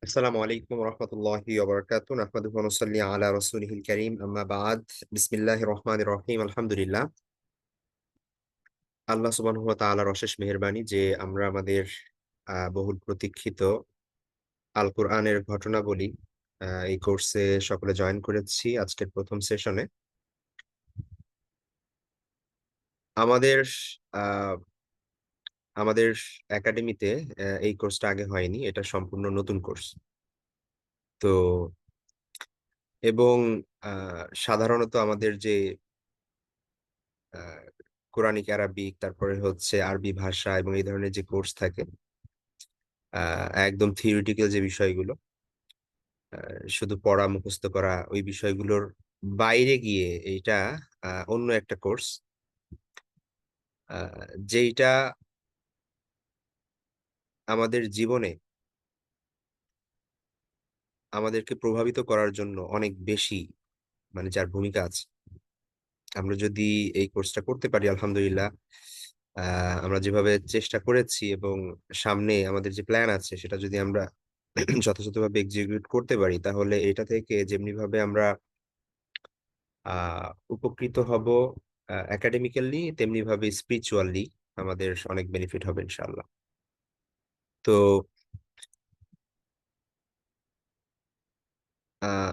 السلام عليكم ورحمة الله وبركاته نحمده ونصلي على رسوله الكريم أما بعد بسم الله الرحمن الرحيم الحمد لله আল্লাহ সুবহানাহু ওয়া তাআলার অশেষ মেহেরবানি যে আমরা আমাদের বহুল প্রতীক্ষিত আল কোরআনের ঘটনাবলী এই কোর্সে সকলে জয়েন করেছি আজকের প্রথম সেশনে। আমাদের আহ, আমাদের একাডেমিতে এই কোর্সটা আগে হয়নি, এটা সম্পূর্ণ নতুন কোর্স। তো এবং সাধারণত আমাদের যে আহ, কোরআনিক আরবিক, তারপরে হচ্ছে আরবি ভাষা এবং এই ধরনের যে কোর্স থাকে, একদম থিওরিটিক্যাল যে বিষয়গুলো, শুধু পড়া মুখস্থ করা, ওই বিষয়গুলোর বাইরে গিয়ে এইটা অন্য একটা কোর্স, যেইটা আমাদের জীবনে আমাদেরকে প্রভাবিত করার জন্য অনেক বেশি, মানে যার ভূমিকা আছে। আমরা যদি এই কোর্সটা করতে পারি আলহামদুলিল্লাহ, আমরা যেভাবে চেষ্টা করেছি এবং সামনে আমাদের যে প্ল্যান আছে সেটা যদি আমরা যথাযথভাবে এক্সিকিউট করতে পারি, তাহলে এটা থেকে যেমনি ভাবে আমরা উপকৃত হব একাডেমিক্যালি, তেমনি ভাবে স্পিরিচুয়ালি আমাদের অনেক বেনিফিট হবে ইনশাআল্লাহ। তো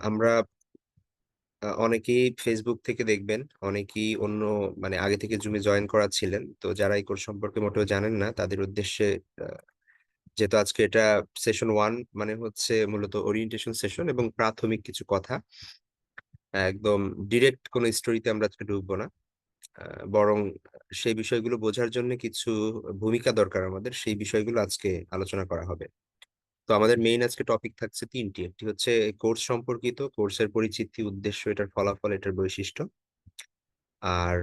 আমরা অনেকেই ফেসবুক থেকে দেখবেন, অনেকেই অন্য, মানে আগে থেকে জুমে জয়েন করা ছিলেন। তো যারা এই কোর্স সম্পর্কে মোটেও জানেন না তাদের উদ্দেশ্যে, যেহেতু আজকে এটা সেশন 1, মানে হচ্ছে মূলত ওরিয়েন্টেশন সেশন এবং প্রাথমিক কিছু কথা, একদম ডিরেক্ট কোনো স্টোরিতে আমরা আজকে ঢুকবো না। বরং সেই বিষয়গুলো বোঝার জন্য কিছু ভূমিকা দরকার আমাদের, সেই বিষয়গুলো আজকে আলোচনা করা হবে। তো আমাদের মেইন আজকে টপিক থাকছে তিনটি। একটি হচ্ছে কোর্স সম্পর্কিত, কোর্সের পরিচিতি, উদ্দেশ্য, এটার ফলাফল, এটার বৈশিষ্ট্য। আর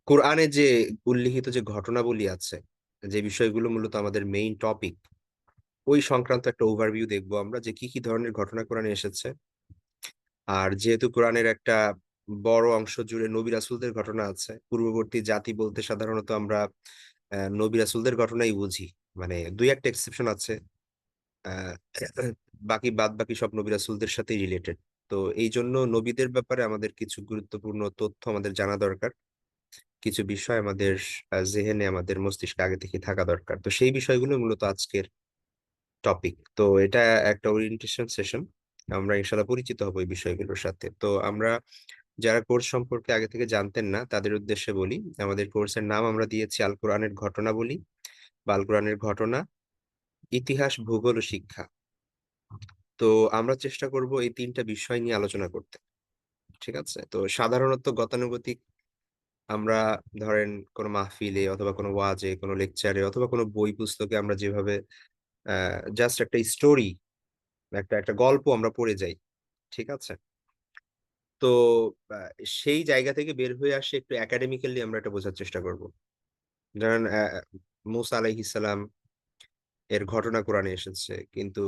কোরআনে যে উল্লিখিত যে ঘটনাবলী আছে, যে বিষয়গুলো মূলত আমাদের মেইন টপিক, ওই সংক্রান্ত একটা ওভারভিউ দেখবো আমরা, যে কি কি ধরনের ঘটনা কোরআনে এসেছে। আর যেহেতু কোরআনের একটা বড় অংশ জুড়ে নবী রাসূলদের ঘটনা আছে, পূর্ববর্তী জাতি বলতে সাধারণত আমরা নবী রাসূলদের ঘটনাই বুঝি। মানে দুই একটা এক্সেপশন আছে, আহ, বাদ বাকি সব নবী রাসূলদের সাথেই রিলেটেড। তো এই জন্য নবীদের ব্যাপারে আমাদের কিছু গুরুত্বপূর্ণ তথ্য আমাদের জানা দরকার, কিছু বিষয় আমাদের জেহেনে, আমাদের মস্তিষ্কে আগে থেকে থাকা দরকার। তো সেই বিষয়গুলো মূলত আজকের টপিক। তো এটা একটা ওরিয়েন্টেশন সেশন, আমরা ইনশাল্লাহ পরিচিত হব এই বিষয়গুলোর সাথে। তো আমরা যারা কোর্স সম্পর্কে আগে থেকে জানতেন না তাদের উদ্দেশ্যে বলি, আমাদের কোর্সের নাম আমরা দিয়েছি আল কোরআনের ঘটনাবলী বা আল কোরআনের ঘটনা, ইতিহাস, ভূগোল ও শিক্ষা। তো আমরা চেষ্টা করব এই তিনটা বিষয় নিয়ে আলোচনা করতে। ঠিক আছে? তো সাধারণত গতানুগতিক আমরা, ধরেন কোনো মাহফিলে অথবা কোনো ওয়াজে, কোনো লেকচারে অথবা কোনো বই পুস্তকে আমরা যেভাবে জাস্ট একটা স্টোরি, একটা একটা গল্প আমরা পড়ে যাই। ঠিক আছে? তো আহ, সেই জায়গা থেকে বের হয়ে আসে একটু একাডেমিক্যালি আমরা এটা বোঝার চেষ্টা করব। ধরেন মুসা আলাইহিস সালাম এর ঘটনা কোরআনে এসেছে, কিন্তু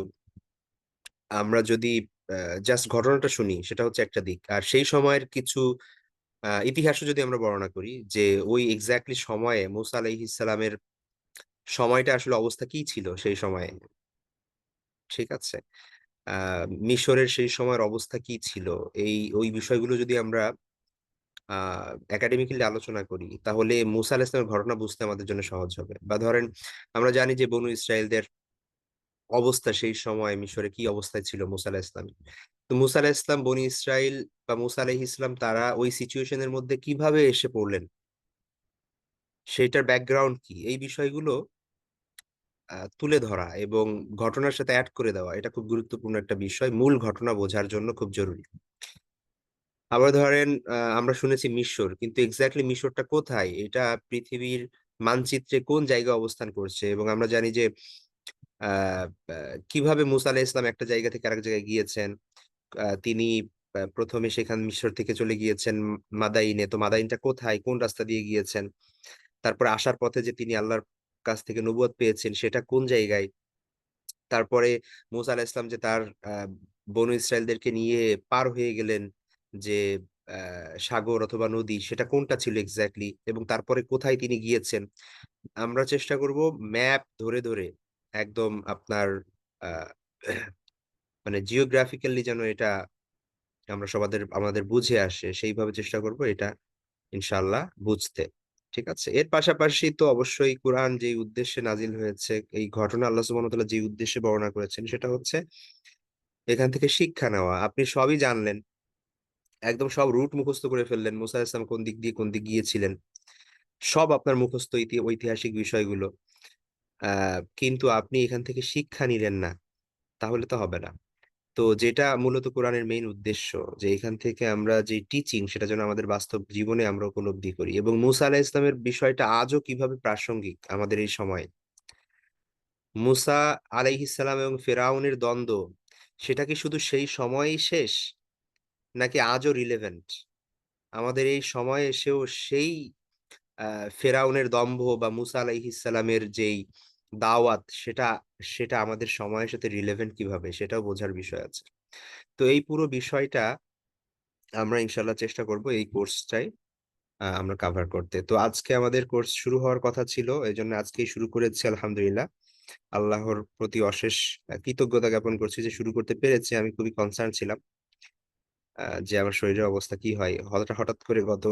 আমরা যদি জাস্ট ঘটনাটা শুনি সেটা হচ্ছে একটা দিক, আর সেই সময়ের কিছু ইতিহাসও যদি আমরা বর্ণনা করি, যে ওই এক্স্যাক্টলি সময়ে মুসা আলাইহিস সালামের সময়টা আসলে অবস্থা কি ছিল সেই সময়ে। ঠিক আছে? মিশরের সেই সময়ের অবস্থা কি ছিল, এই ওই বিষয়গুলো যদি আমরা একাডেমিক্যালি আলোচনা করি, তাহলে মুসা আলাইহিস সালামের ঘটনা বুঝতে আমাদের জন্য সহজ হবে। বা ধরেন আমরা জানি যে বনু ইসরায়েলদের অবস্থা সেই সময় মিশরে কি অবস্থায় ছিল মুসা আলাহিস ইসলাম। তো মুসা আলাহিস ইসলাম, বনি ইসরাইল বা মুসা আলাহিস ইসলাম, তারা ওই সিচুয়েশনের মধ্যে কিভাবে এসে পড়লেন, সেইটার ব্যাকগ্রাউন্ড কি, এই বিষয়গুলো তুলে ধরা এবং ঘটনার সাথে অ্যাড করে দেওয়া, এটা খুব গুরুত্বপূর্ণ একটা বিষয়, মূল ঘটনা বোঝার জন্য খুব জরুরি। আবার ধরেন আমরা শুনেছি মিশর, কিন্তু এক্স্যাক্টলি মিশরটা কোথায়, এটা পৃথিবীর মানচিত্রে কোন জায়গায় অবস্থান করছে, এবং আমরা জানি যে আহ কিভাবে মুসা আলাহিস ইসলাম একটা জায়গা থেকে আরেক জায়গায় গিয়েছেন। তিনি প্রথমে সেখান মিশর থেকে চলে গিয়েছেন মাদাইনে। তো মাদাইনটা কোথায়, কোন রাস্তা দিয়ে গিয়েছেন? তারপরে আসার পথে যে তিনি আল্লাহর কাছ থেকে নবুয়ত পেয়েছেন সেটা কোন জায়গায়? তারপরে মুসা আলাহিস ইসলাম যে তার আহ, বনু ইসরায়েলদেরকে নিয়ে পার হয়ে গেলেন যে সাগর অথবা নদী, সেটা কোনটা ছিল এক্স্যাক্টলি, এবং তারপরে কোথায় তিনি গিয়েছেন। আমরা চেষ্টা করব ম্যাপ ধরে ধরে, একদম আপনার মানে জিওগ্রাফিক্যালি যেন এটা আমরা সবাদের আমাদের বুঝে আসে সেইভাবে চেষ্টা করব এটা ইনশাআল্লাহ বুঝতে। ঠিক আছে, এর পাশাপাশি তো অবশ্যই কোরআন যে উদ্দেশ্যে নাজিল হয়েছে, এই ঘটনা আল্লাহ সুবহানাহু ওয়া তাআলা যে উদ্দেশ্যে বর্ণনা করেছেন সেটা হচ্ছে এখান থেকে শিক্ষা নেওয়া। আপনি সবই জানলেন, একদম সব রুট মুখস্থ করে ফেললেন, মুসা আলাইহিস সালাম কোন দিক দিয়ে কোন দিক গিয়েছিলেন, সব আপনার মুখস্থ ঐতিহাসিক বিষয়গুলো, কিন্তু আপনি এখান থেকে শিক্ষা নিলেন না, তাহলে তো হবে না। তো যেটা মূলত কোরআনের মেইন উদ্দেশ্য, যে এখান থেকে আমরা যে টিচিং সেটা যেন আমাদের বাস্তব জীবনে আমরা উপলব্ধি করি, এবং মুসা আলাহিস ইসলামের বিষয়টা আজও কিভাবে প্রাসঙ্গিক আমাদের এই সময়। মুসা আলাইহিস সালাম এবং ফেরাউনের দ্বন্দ্ব, সেটা কি শুধু সেই সময়েই শেষ, নাকি আজও রিলেভেন্ট? আমাদের এই সময়ে এসেও সেই ফেরাউনের দম্ভ বা মুসা আলাইহিস সালামের যেই দাওয়াত, সেটা সেটা আমাদের সময়ের সাথে রিলেভেন্ট কিভাবে, সেটাও বোঝার বিষয় আছে। তো এই পুরো বিষয়টা আমরা ইনশাল্লাহ চেষ্টা করব এই কোর্সটাই আমরা কাভার করতে। তো আজকে আমাদের কোর্স শুরু হওয়ার কথা ছিল, এই জন্য আজকেই শুরু করেছি আলহামদুলিল্লাহ। আল্লাহর প্রতি অশেষ কৃতজ্ঞতা জ্ঞাপন করছি যে শুরু করতে পেরেছি। আমি খুবই কনসার্ন ছিলাম যে আমার শরীরের অবস্থা কি হয়। হঠাৎ হঠাৎ করে গত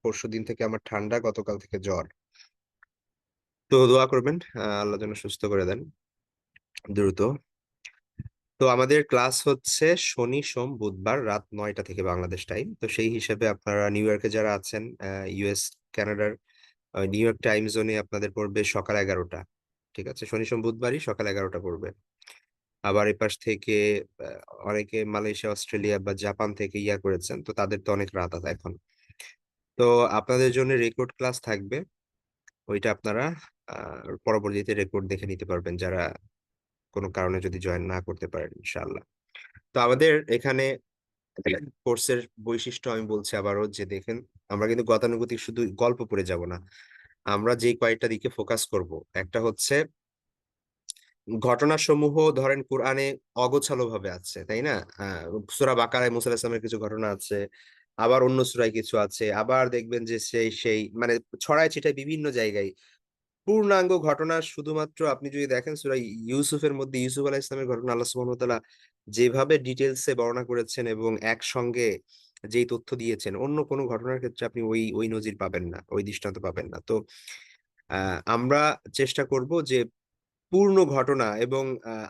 পরশুদিন থেকে আমার ঠান্ডা, গতকাল থেকে জ্বর। তো দোয়া করবেন আল্লাহ যেন সুস্থ করে দেন দ্রুত। তো আমাদের ক্লাস হচ্ছে শনি সোম বুধবার রাত 9টা থেকে বাংলাদেশ টাইম। তো সেই হিসেবে আপনারা নিউ ইয়র্কে যারা আছেন, ইউএস কানাডার নিউ ইয়র্ক টাইম জোনে আপনাদের পড়বে সকাল 11টা। ঠিক আছে, শনি সোম বুধবারই সকাল 11টা পড়বে। আবার এই পাশ থেকে আহ, অনেকে মালয়েশিয়া অস্ট্রেলিয়া বা জাপান থেকে ইয়া করেছেন, তো তাদের তো অনেক রাত আছে এখন। তো আপনাদের জন্য রেকর্ড ক্লাস থাকবে, ওইটা আপনারা পরবর্তীতে রেকর্ড দেখে নিতে পারবেন যারা কোনো কারণে যদি জয়েন না করতে পারেন ইনশাআল্লাহ। তো আমাদের এখানে কোর্সের বৈশিষ্ট্য আমি বলছি আবারও, যে দেখেন আমরা কিন্তু গতানুগতিক শুধু গল্প পড়ে যাব না, আমরা যে কয়েকটা দিকে ফোকাস করব। একটা হচ্ছে ঘটনাসমূহ ধরেন কোরআনে অগোছালো ভাবে আছে, তাই না? সূরা বাকারায় মুসা আলাহিস সালামের কিছু ঘটনা আছে, আবার অন্য সূরায় কিছু আছে, আবার দেখবেন যে সেই সেই মানে ছড়ায় ছিটায় বিভিন্ন জায়গায় পূর্ণাঙ্গ ঘটনা। শুধুমাত্র আপনি যদি দেখেন সূরা ইউসুফের মধ্যে ইউসুফ আলাইহিস সালামের ঘটনা আল্লাহ সুবহানাহু ওয়া তাআলা যেভাবে ডিটেলসে বর্ণনা করেছেন এবং একসঙ্গে যেই তথ্য দিয়েছেন, অন্য কোনো ঘটনার ক্ষেত্রে আপনি ওই ওই নজির পাবেন না, ওই দৃষ্টান্ত পাবেন না। তো আমরা চেষ্টা করব যে পূর্ণ ঘটনা এবং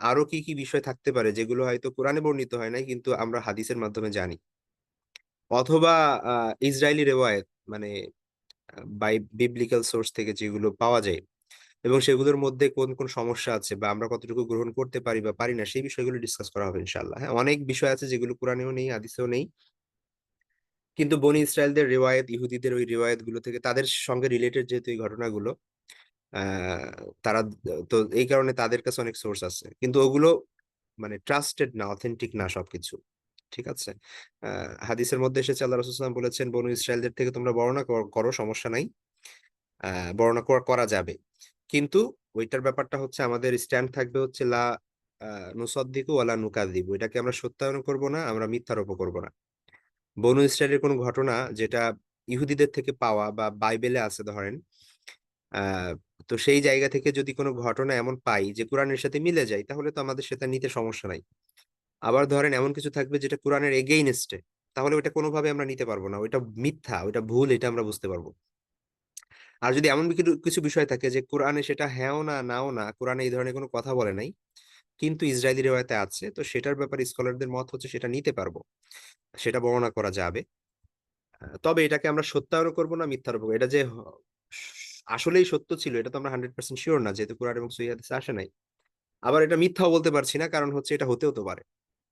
আরো কি কি বিষয় থাকতে পারে যেগুলো হয়তো কোরআনে বর্ণিত হয় নাই কিন্তু আমরা হাদিসের মাধ্যমে জানি, অথবা ইসরায়েলি রেওয়ায়েত, মানে বাই বিবলিক্যাল সোর্স থেকে যেগুলো পাওয়া যায়, এবং সেগুলোর মধ্যে কোন কোন সমস্যা আছে বা আমরা কতটুকু গ্রহণ করতে পারি বা পারি না, সেই বিষয়গুলো ডিসকাস করা হবে ইনশাআল্লাহ। হ্যাঁ, অনেক বিষয় আছে যেগুলো কোরআনেও নেই, হাদিসেও নেই, কিন্তু বনি ইসরায়েলদের রিওয়ায়েত, ইহুদিদের ওই রিওয়ায়েত গুলো থেকে তাদের সঙ্গে রিলেটেড যেহেতু এই ঘটনাগুলো, আহ তারা, তো এই কারণে তাদের কাছে অনেক সোর্স আছে, কিন্তু ওগুলো মানে ট্রাস্টেড না, অথেন্টিক না সবকিছু। ঠিক আছে, হাদিসের মধ্যে এসেছে আল্লাহ রাসূল সাল্লাল্লাহু আলাইহি ওয়াসাল্লাম বলেছেন, বনু ইসরায়েলদের থেকে তোমরা বর্ণনা করো, সমস্যা নাই, বর্ণনা করা যাবে, কিন্তু ওইটার ব্যাপারটা হচ্ছে আমাদের স্ট্যান্ড থাকবে হচ্ছে লা নুসাদ্দিকু ওয়ালা নুকাযযিবু, এটাকে আমরা সত্যায়ন করব না, আমরা মিথ্যারোপ করব না। বনু ইসরায়েলের কোনো ঘটনা যেটা ইহুদিদের থেকে পাওয়া বা বাইবেলে আছে ধরেন, আহ তো সেই জায়গা থেকে যদি কোনো ঘটনা এমন পাই যে কোরআনের সাথে মিলে যায়, তাহলে তো আমাদের সেটা নিতে সমস্যা নাই। আবার ধরেন এমন কিছু থাকবে যেটা কোরআনের এগেইনস্টে, তাহলে ওইটা কোনোভাবে আমরা নিতে পারবো না, ওইটা মিথ্যা, ওইটা ভুল, এটা আমরা বুঝতে পারবো। আর যদি এমন কিছু কিছু বিষয় থাকে যে কোরআনে সেটা হ্যাঁও না নাও না, কোরআনে এই ধরনের কোনো কথা বলে নাই, কিন্তু ইসরায়েলি রেওয়ায়তে আছে, তো সেটার ব্যাপারে স্কলারদের মত হচ্ছে সেটা নিতে পারবো, সেটা বর্ণনা করা যাবে। তবে এটাকে আমরা সত্যায়ন করবো না মিথ্যার উপর, এটা যে আসলেই সত্য ছিল এটা তো আমরা 100% শিওর না, যেহেতু কোরআন এবং সহিহ হাদিসে আসে নাই। আবার এটা মিথ্যাও বলতে পারছি না, কারণ হচ্ছে এটা হতেও তো পারে।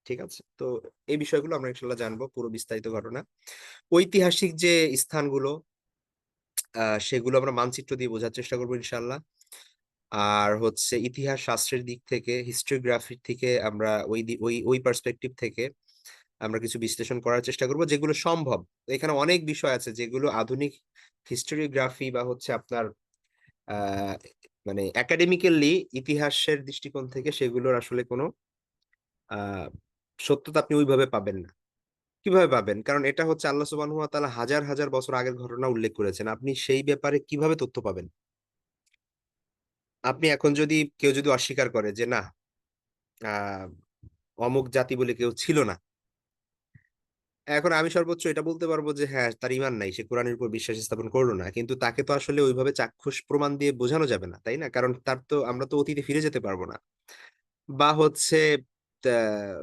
ঠিক আছে, তো এই বিষয়গুলো আমরা ইনশাল্লাহ জানবো, পুরো বিস্তারিত ঘটনা, ঐতিহাসিক যে স্থানগুলো, সেগুলো আমরা মানচিত্র দিয়ে বোঝার চেষ্টা করবো ইনশাল্লাহ। আর হচ্ছে ইতিহাস শাস্ত্রের দিক থেকে, হিস্টোগ্রাফির থেকে আমরা ওই ওই পার্সপেক্টিভ থেকে আমরা কিছু বিশ্লেষণ করার চেষ্টা করব যেগুলো সম্ভব। এখানে অনেক বিষয় আছে যেগুলো আধুনিক হিস্টোরিওগ্রাফি বা হচ্ছে আপনার আহ মানে একাডেমিক্যালি ইতিহাসের দৃষ্টিকোণ থেকে সেগুলোর আসলে কোনো আহ সত্যতা আপনি ওইভাবে পাবেন না। কিভাবে পাবেন? কারণ এটা হচ্ছে আল্লাহ সুবহানাহু ওয়া তাআলা হাজার হাজার বছর আগের ঘটনা উল্লেখ করেছেন, আপনি সেই ব্যাপারে কিভাবে তথ্য পাবেন? আপনি এখন যদি কেউ যদি অস্বীকার করে যে না, আহ অমুক জাতি বলে কেউ ছিল না। এখন আমি সর্বোচ্চ এটা বলতে পারবো যে হ্যাঁ, তার ঈমান নাই, সে কোরআনের উপর বিশ্বাস স্থাপন করলো না, কিন্তু তাকে তো আসলে ওইভাবে চাক্ষুষ প্রমাণ দিয়ে বোঝানো যাবে না, তাই না? কারণ আমরা তো অতীতে ফিরে যেতে পারবো না, বা হচ্ছে আহ,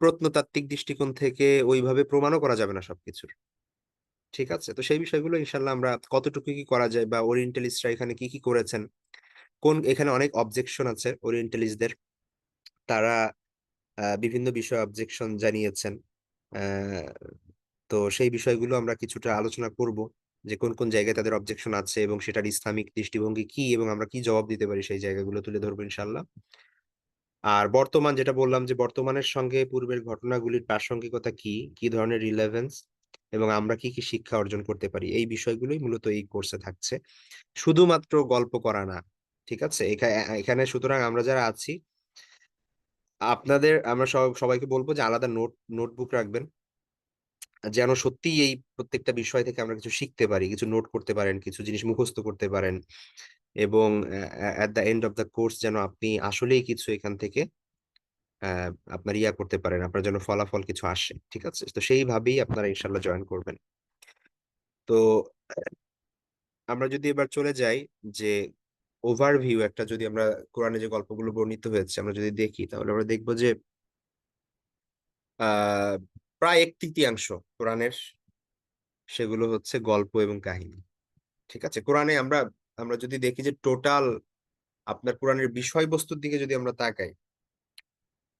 প্রত্নতাত্ত্বিক দৃষ্টিকোণ থেকে ওইভাবে প্রমাণও করা যাবে না সবকিছুর। ঠিক আছে, তো সেই বিষয়গুলো ইনশাল্লাহ আমরা কতটুকু কি করা যায়, বা ওরিয়েন্টালিস্টরা এখানে কি কি করেছেন, এখানে অনেক অবজেকশন আছে ওরিয়েন্টালিস্টদের। তারা বিভিন্ন বিষয়ে অবজেকশন জানিয়েছেন। আহ, তো সেই বিষয়গুলো আমরা কিছুটা আলোচনা করব, যে কোন কোন জায়গায় তাদের অবজেকশন আছে এবং সেটার ইসলামিক দৃষ্টিভঙ্গি কি, এবং আমরা কি জবাব দিতে পারি, সেই জায়গাগুলো তুলে ধরবো ইনশাল্লাহ। আর বর্তমান যেটা বললাম, যে বর্তমানের সঙ্গে পূর্বের ঘটনাগুলির প্রাসঙ্গিকতা কি, কি ধরনের রিলেভেন্স, এবং আমরা কি কি শিক্ষা অর্জন করতে পারি, এই বিষয়গুলোই মূলত এই কোর্সে থাকছে। শুধুমাত্র গল্প করা না। ঠিক আছে, এখানে সুতরাং আমরা যারা আছি, আমরা সবাইকে বলবো যে আলাদা নোটবুক রাখবেন, যেন সত্যি এই প্রত্যেকটা বিষয় থেকে আমরা কিছু শিখতে পারি, কিছু নোট করতে পারেন, কিছু জিনিস মুখস্থ করতে পারেন, এবং at the end of the course যেন আপনি আসলেই কিছু এখান থেকে আপনার করতে পারেন, আপনার জন্য ফলাফল কিছু আসে। ঠিক আছে, তো সেইভাবেই আপনারা ইনশাল্লাহ জয়েন করবেন। তো আমরা যদি এবার চলে যাই, যে ওভারভিউ একটা যদি আমরা কোরআনে যে গল্পগুলো বর্ণিত হয়েছে আমরা যদি দেখি, তাহলে আমরা দেখবো যে আহ প্রায় এক তৃতীয়াংশ কোরআনের, সেগুলো হচ্ছে গল্প এবং কাহিনী। ঠিক আছে, কোরআনে আমরা আমরা যদি দেখি যে টোটাল আপনার কোরআনের বিষয়বস্তুর দিকে যদি আমরা তাকাই,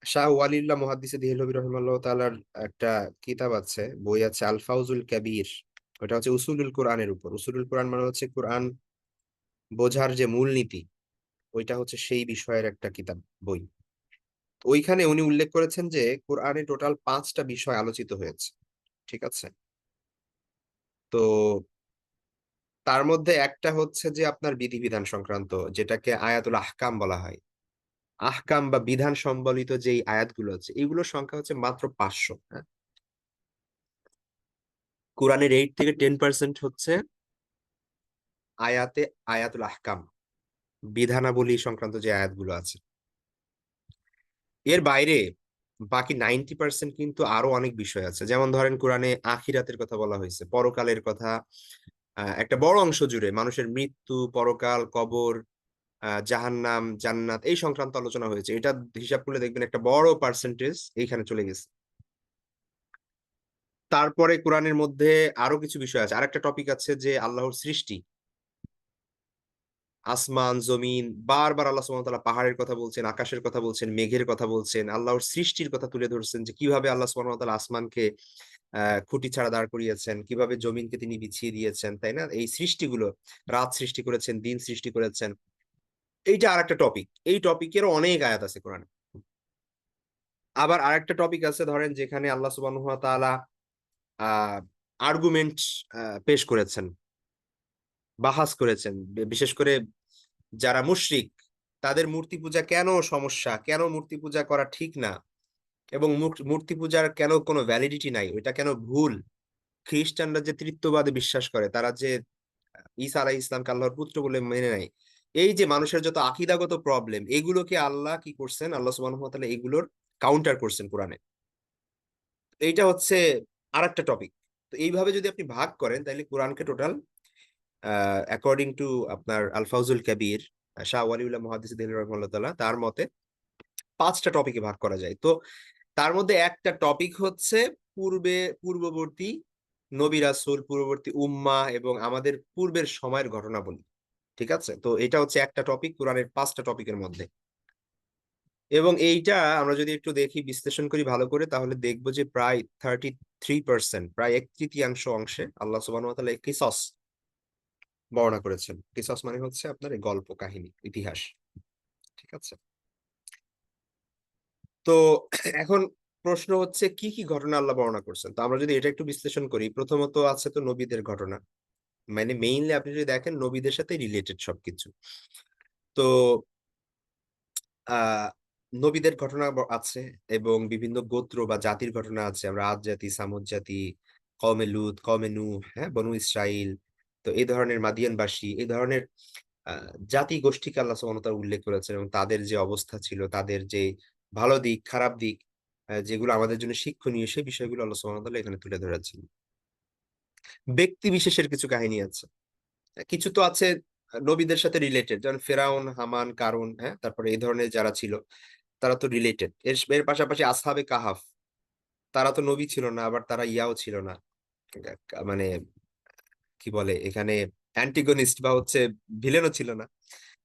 শাহ ওয়ালিউল্লাহ মুহাদ্দিস দেহলভী রহিমাল্লাহ তাআলার একটা কিতাব আছে, বই আছে, আল ফাউজুল কাবীর। ওটা হচ্ছে উসুলুল কোরআনের উপর। উসুলুল কোরআন মানে হচ্ছে কোরআন বোঝার যে মূলনীতি, ওইটা হচ্ছে সেই বিষয়ের একটা কিতাব, বই। ওইখানে উনি উল্লেখ করেছেন যে কোরআনে টোটাল 5টা বিষয় আলোচিত হয়েছে। ঠিক আছে, তো তার মধ্যে একটা হচ্ছে যে আপনার বিধিবিধান সংক্রান্ত, যেটাকে আয়াতুল আহকাম বলা হয়। আহকাম বা বিধান সম্বলিত যেই আয়াতগুলো আছে, এগুলোর সংখ্যা হচ্ছে মাত্র 500। হ্যাঁ, কোরআনের 8 থেকে 10% হচ্ছে আয়াতে আয়াতুল আহকাম, বিধানাবলী সংক্রান্ত যে আয়াতগুলো আছে। এর বাইরে বাকি 90% কিন্তু আরো অনেক বিষয় আছে। যেমন ধরেন, কোরআনে আখিরাতের কথা বলা হয়েছে, পরকালের কথা। একটা বড় অংশ জুড়ে মানুষের মৃত্যু, পরকাল, কবর, জাহান্নাম, জান্নাত, এই সংক্রান্ত আলোচনা হয়েছে। এটা হিসাব করলে দেখবেন একটা বড় পার্সেন্টেজ এইখানে চলে গেছে। তারপরে কোরআনের মধ্যে আরো কিছু বিষয় আছে, আরেকটা টপিক আছে যে আল্লাহর সৃষ্টি, আসমান জমিন। বারবার আল্লাহ সুবহানাহু ওয়া তাআলা পাহাড়ের কথা বলছেন, আকাশের কথা বলছেন, মেঘের কথা বলছেন, আল্লাহর সৃষ্টির কথা তুলে ধরছেন, যে কিভাবে আল্লাহ সুবহানাহু ওয়া তাআলা আসমানকে খুঁটি ছাড়া দাঁড় করিয়েছেন, কিভাবে জমিনকে তিনি বিছিয়ে দিয়েছেন, তাই না? এই সৃষ্টিগুলো, রাত সৃষ্টি করেছেন, দিন সৃষ্টি করেছেন। এইটা আরেকটা টপিক, এই টপিকেরও অনেক আয়াত আছে কোরআনে। আবার আরেকটা টপিক আছে, ধরেন যেখানে আল্লাহ সুবহানাহু ওয়া তাআলা আহ আর্গুমেন্ট পেশ করেছেন, বাহাস করেছেন, বিশেষ করে যারা মুশরিক, তাদের মূর্তি পূজা কেন সমস্যা, কেন মূর্তি পূজা করা ঠিক না, এবং মূর্তি পূজার কেন কোনো ভ্যালিডিটি নাই, ওইটা কেন ভুল। খ্রিস্টানরা যে তৃত্ববাদে বিশ্বাস করে, তারা যে ঈসা আলাইহিস ইসলামকে আল্লাহর পুত্র বলে মেনে নেয়, এই যে মানুষের যত আকীদাগত প্রবলেম, এগুলোকে আল্লাহ কি করছেন, আল্লাহ সুবহানাহু ওয়া তাআলা এগুলোর কাউন্টার করছেন কোরআনে। এইটা হচ্ছে আরেকটা টপিক। তো এইভাবে যদি আপনি ভাগ করেন, তাহলে কোরআনকে টোটাল অ্যাকর্ডিং টু আপনার আলফাউজুল কাবীর, শাহ ওয়ালিউল্লাহ মুহাদ্দিস দেহলভী রাহিমাহুল্লাহ তাআলা, তার মতে 5টা টপিকে ভাগ করা যায়। তো তার মধ্যে একটা টপিক হচ্ছে পূর্ববর্তী নবী রাসূল, পূর্ববর্তী উম্মাহ এবং আমাদের পূর্বের সময়ের ঘটনাবলী। ঠিক আছে, তো এটা হচ্ছে একটা টপিক কোরআনের 5টা টপিকের মধ্যে। এবং এইটা আমরা যদি একটু দেখি, বিশ্লেষণ করি ভালো করে, তাহলে দেখবো যে প্রায় 33%, প্রায় এক তৃতীয়াংশ অংশে আল্লাহ সুবহানাহু ওয়া তাআলা কিসস বর্ণনা করেছেন। কিসস মানে হচ্ছে আপনার এই গল্প কাহিনী, ইতিহাস। ঠিক আছে, তো এখন প্রশ্ন হচ্ছে কি কি ঘটনা আল্লাহ বর্ণনা করছেন। তো আমরা যদি এটা একটু বিশ্লেষণ করি, প্রথমত আছে তো নবীদের ঘটনা, মানে মেইনলি আপনি যদি দেখেন নবীদের সাথে রিলেটেড সবকিছু। তো আহ নবীদের ঘটনা আছে, এবং বিভিন্ন গোত্র বা জাতির ঘটনা আছে। আমরা আদ জাতি, সামুদ জাতি, কওমে লুত, কওমে নূহ, হ্যাঁ, বনু ইসরাইল। তো এই ধরনের মাদিয়ানবাসী, এই ধরনের জাতি গোষ্ঠীকে আল্লাহ সুবহানাহু ওয়া তাআলা উল্লেখ করেছেন, এবং তাদের যে অবস্থা ছিল, তাদের যে ভালো দিক, খারাপ দিক, যেগুলো আমাদের জন্য শিক্ষণীয়, সেই বিষয়গুলো আল্লাহ সুবহানাহু ওয়া তাআলা এখানে তুলে ধরেছেন। ব্যক্তি বিশেষের কিছু কাহিনী আছে, কিছু তো আছে নবীদের সাথে রিলেটেড, যেমন ফেরাউন, হামান, কারুন, হ্যাঁ, তারপরে এই ধরনের যারা ছিল তারা তো রিলেটেড। এর পাশাপাশি আসহাবে কাহাফ, তারা তো নবী ছিল না, আবার তারা ইয়াও ছিল না, মানে কি বলে এখানে, অ্যান্টিগনিস্ট বা হচ্ছে ভিলেনও ছিল না।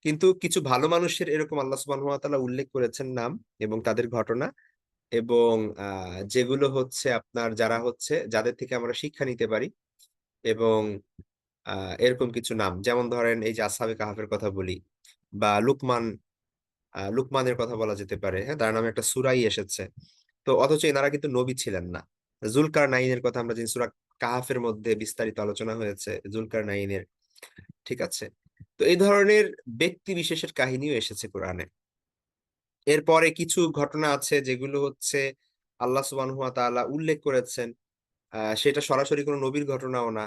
কিন্তু কিছু ভালো মানুষের এরকম আল্লাহ সুবহানাহু ওয়া তাআলা উল্লেখ করেছেন নাম এবং তাদের ঘটনা, এবং যেগুলো হচ্ছে আপনার যারা হচ্ছে যাদের থেকে আমরা শিক্ষা নিতে পারি, এবং এরকম কিছু নাম, যেমন ধরেন এই যে আসহাবে কাহাফের কথা বলি, বা লুকমান, লুকমানের কথা বলা যেতে পারে, হ্যাঁ, তার নামে একটা সূরাই এসেছে। তো অথচ এনারা কিন্তু নবী ছিলেন না। জুলকার নাইনের কথা আমরা জানি, সূরা কাহাফের মধ্যে বিস্তারিত আলোচনা হয়েছে জুলকার নাইনের, ঠিক আছে। তো এই ধরনের ব্যক্তি বিশেষের কাহিনীও এসেছে কোরআনে। এরপরে কিছু ঘটনা আছে যেগুলো হচ্ছে আল্লাহ সুবহানাহু ওয়া তাআলা উল্লেখ করেছেন, সেটা সরাসরি কোনো নবীর ঘটনাও না,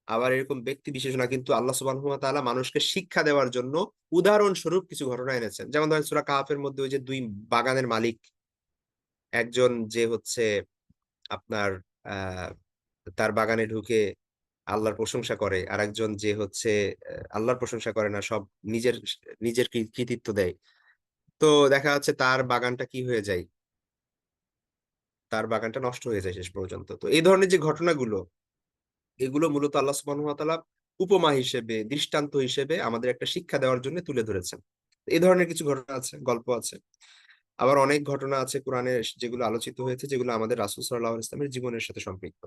আবার এরকম ব্যক্তি বিশেষ না, কিন্তু আল্লাহ সুবহানাহু ওয়া তাআলা মানুষকে শিক্ষা দেওয়ার জন্য উদাহরণস্বরূপ কিছু ঘটনা এনেছেন। যেমন ধরেন সূরা কাহাফের মধ্যে ওই যে দুই বাগানের মালিক, একজন যে হচ্ছে আপনার আহ তার বাগানে ঢুকে আল্লাহর প্রশংসা করে, আর একজন যে হচ্ছে আল্লাহর প্রশংসা করে না, সব নিজের নিজের কৃতিত্ব দেয়। তো দেখা যাচ্ছে তার বাগানটা কি হয়ে যায়, তার বাগানটা নষ্ট হয়ে যায় শেষ পর্যন্ত। তো এই ধরনের যে ঘটনাগুলো, এগুলো মূলত আল্লাহ সুবহানাহু ওয়া তাআলা উপমা হিসেবে, দৃষ্টান্ত হিসেবে আমাদের একটা শিক্ষা দেওয়ার জন্য তুলে ধরেছেন। এই ধরনের কিছু ঘটনা আছে, গল্প আছে। আবার অনেক ঘটনা আছে কোরআনে যেগুলো আলোচিত হয়েছে, যেগুলো আমাদের রাসূল সাল্লাল্লাহু আলাইহি ওয়াসাল্লামের জীবনের সাথে সম্পৃক্ত।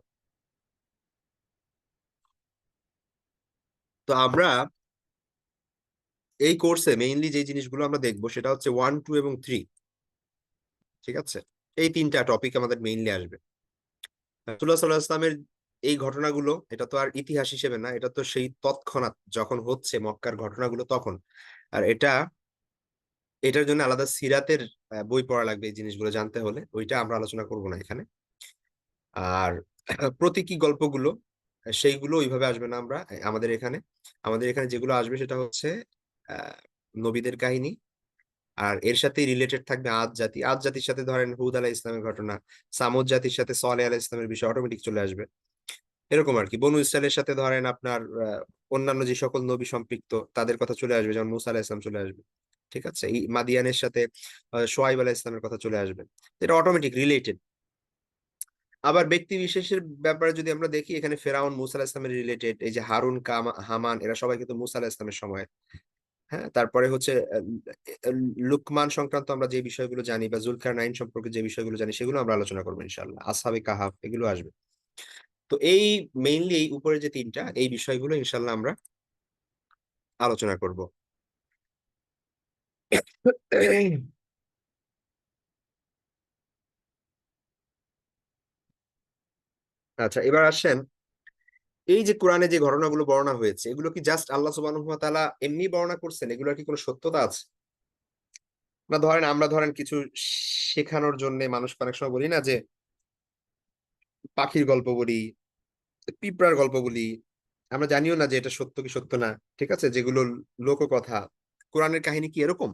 তো আমরা এই কোর্সে মেইনলি যে জিনিসগুলো আমরা দেখবো সেটা হচ্ছে 1, 2 এবং 3, ঠিক আছে। এই তিনটা টপিক আমাদের মেইনলি আসবে। রাসূলুল্লাহ সাল্লাল্লাহু আলাইহি ওয়াসাল্লামের এই ঘটনাগুলো, এটা তো আর ইতিহাস হিসেবে না, এটা তো সেই তৎক্ষণাৎ যখন হচ্ছে মক্কার ঘটনাগুলো তখন। আর এটার জন্য আলাদা সিরাতের বই পড়া লাগবে এই জিনিসগুলো জানতে হলে, ওইটা আমরা আলোচনা করব না এখানে। আর প্রতীকী গল্পগুলো, সেইগুলো ওইভাবে আসবে না। আমাদের এখানে যেগুলো আসবে সেটা হচ্ছে আহ নবীদের কাহিনী, আর এর সাথে রিলেটেড থাকবে আদ জাতির সাথে ধরেন হুদ আলাইহিস ইসলামের ঘটনা, সামুদ জাতির সাথে সালেহ আলাইহিস ইসলামের বিষয় অটোমেটিক চলে আসবে, এরকম আর কি। বনু ইসরায়েলের সাথে ধরেন আপনার অন্যান্য যে সকল নবী সম্পৃক্ত তাদের কথা চলে আসবে, যেমন মুসা আলাইহিস সালাম চলে আসবে, ঠিক আছে। এই মাদিয়ানের সাথে সোয়াইব আলাইহিস সালামের কথা চলে আসবে। এটা অটোমেটিক রিলেটেড। আবার ব্যক্তি বিশেষের ব্যাপারে যদি আমরা দেখি, এখানে ফেরাউন মুসা আলাইহিস সালামের রিলেটেড, এই যে হারুন, হামান, এরা সবাই কিন্তু মুসা আলাইহিস সালামের সময়। হ্যাঁ, তারপরে হচ্ছে লুকমান সংক্রান্ত আমরা যে বিষয়গুলো জানি, বা জুলকার নাইন সম্পর্কে যে বিষয়গুলো জানি, সেগুলো আমরা আলোচনা করবো ইনশাল্লাহ। আসহাবে কাহাফ, এগুলো আসবে। তো এই মেইনলি এই উপরে যে তিনটা, এই বিষয়গুলো ইনশাল্লাহ আমরা আলোচনা করব। আচ্ছা, এবার আসেন, এই যে কোরআনে যে ঘটনাগুলো বর্ণনা হয়েছে, এগুলো কি জাস্ট আল্লাহ সুবহানাহু ওয়া তাআলা এমনি বর্ণনা করছেন? এগুলোর কি কোনো সত্যতা আছে? না, ধরেন আমরা কিছু শেখানোর জন্য মানুষ অনেক সময় বলি না যে পাখির গল্প বলি, পিঁপড়ার গল্প বলি, আমরা জানিও না যে এটা সত্য কি সত্য না, ঠিক আছে, যেগুলো লোককথা। কোরআনের কাহিনী কি এরকম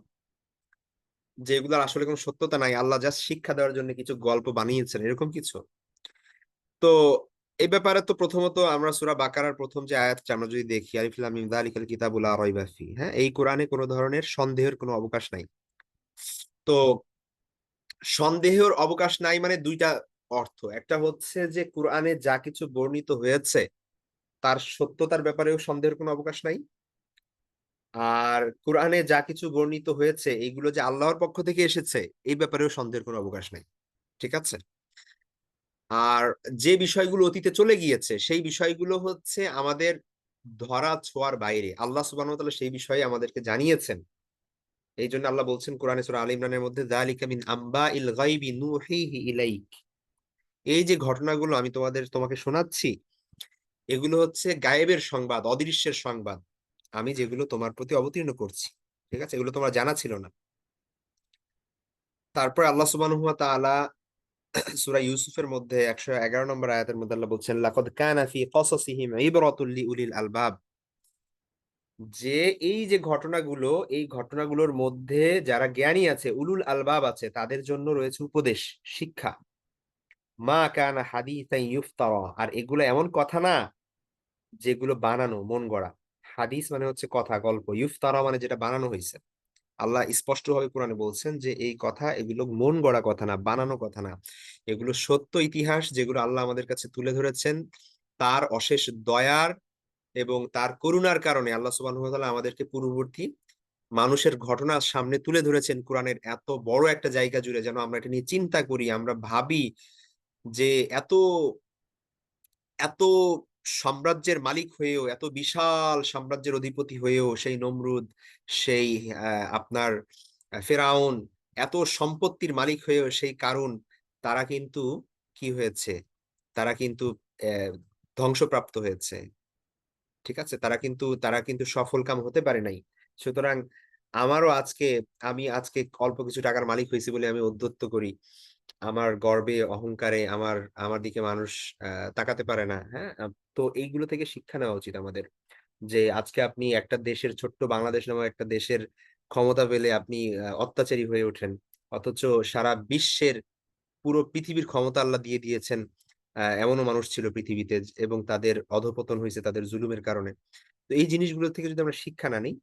যে এগুলোর আসলে কোনো সত্যতা নাই, আল্লাহ জাস্ট শিক্ষা দেওয়ার জন্য কিছু গল্প বানিয়েছেন, এরকম কিছু? তো এই ব্যাপারে তো প্রথমত আমরা সূরা বাকারার প্রথম যে আয়াতটা আমরা যদি দেখি, আলিফ লাম মিম যালিকাল কিতাবু লা রাইবা ফি, হ্যাঁ, এই কোরআনে কোনো ধরনের সন্দেহের কোনো অবকাশ নাই। তো সন্দেহের অবকাশ নাই মানে দুইটা অর্থ, একটা হচ্ছে যে কোরআনে যা কিছু বর্ণিত হয়েছে তার সত্যতার ব্যাপারেও সন্দেহের কোনো অবকাশ নাই। আর কোরআনে যা কিছু বর্ণিত হয়েছে এইগুলো যে আল্লাহর পক্ষ থেকে এসেছে, এই ব্যাপারেও সন্দেহের কোনো অবকাশ নাই, ঠিক আছে। আর যে বিষয়গুলো অতীতে চলে গিয়েছে, সেই বিষয়গুলো হচ্ছে আমাদের ধরা ছোঁয়ার বাইরে, আল্লাহ সুবহানাহু ওয়া তাআলা সেই বিষয়ে আমাদেরকে জানিয়েছেন। এই জন্য আল্লাহ বলছেন কোরআনে সূরা আলে ইমরানের মধ্যে, যালিকা মিন আম্বাইল গায়বি নূহিহি ইলাইক, এই যে ঘটনাগুলো আমি তোমাকে শোনাচ্ছি, এগুলো হচ্ছে গায়েবের সংবাদ, অদৃশ্যের সংবাদ, আমি যেগুলো তোমার প্রতি অবতীর্ণ করছি, ঠিক আছে, এগুলো তোমার জানা ছিল না। তারপর আল্লাহ সুবহানাহু ওয়া তাআলা সূরা ইউসুফের মধ্যে 111 নম্বর আয়াতের মধ্যে আল্লাহ বলছেন, লাকাদ কানা ফি কসাসিহিম ইবরাতুল লিউলিল আলবাব, যে এই যে ঘটনাগুলো, এই ঘটনাগুলোর মধ্যে যারা জ্ঞানী আছে, উলুল আলবাব আছে, তাদের জন্য রয়েছে উপদেশ, শিক্ষা। মা কানা হাদিসান ইউফতারা, আর এগুলো এমন কথা না যেগুলো বানানো, মন গড়া। হাদিস মানে হচ্ছে কথা, গল্প। ইউফতারা মানে যেটা বানানো হয়েছে। আল্লাহ স্পষ্টভাবে কোরআনে বলছেন যে এই কথা, এগুলো মন গড়া কথা না, বানানো কথা না। এগুলো সত্য ইতিহাস, যেগুলো আল্লাহ আমাদের কাছে তুলে ধরেছেন তার অশেষ দয়ার এবং তার করুণার কারণে। আল্লাহ সুবহানাহু ওয়া তাআলা আমাদেরকে পূর্ববর্তী মানুষের ঘটনা সামনে তুলে ধরেছেন কোরআনের এত বড় একটা জায়গা জুড়ে, যেন আমরা এটা নিয়ে চিন্তা করি, আমরা ভাবি যে এত এত সাম্রাজ্যের মালিক হয়েও, এত বিশাল সাম্রাজ্যের অধিপতি হয়েও সেই নমরুদ, সেই আপনার ফেরাউন, এত সম্পত্তির মালিক হয়েও সেই কারুন, তারা কিন্তু কি হয়েছে? তারা কিন্তু ধ্বংসপ্রাপ্ত হয়েছে। ঠিক আছে? তারা কিন্তু সফলকাম হতে পারে নাই। সুতরাং আমারও আজকে, আমি আজকে অল্প কিছু টাকার মালিক হইছি বলে আমি ঔদ্ধত্য করি। আমার গর্বে, অহংকারে আমার আমার দিকে মানুষ তাকাতে পারে না। হ্যাঁ? তো এইগুলো থেকে শিক্ষা নেওয়া উচিত আমাদের। যে আজকে আপনি একটা দেশের, ছোট্ট বাংলাদেশ নামক একটা দেশের ক্ষমতা পেলে আপনি অত্যাচারী হয়ে ওঠেন। অথচ সারা বিশ্বের, পুরো পৃথিবীর ক্ষমতা আল্লাহ দিয়ে দিয়েছেন। এমনও মানুষ ছিল পৃথিবীতে এবং তাদের অধঃপতন হইছে তাদের জুলুমের কারণে। তো এই জিনিসগুলো থেকে যদি আমরা শিক্ষা না নিই,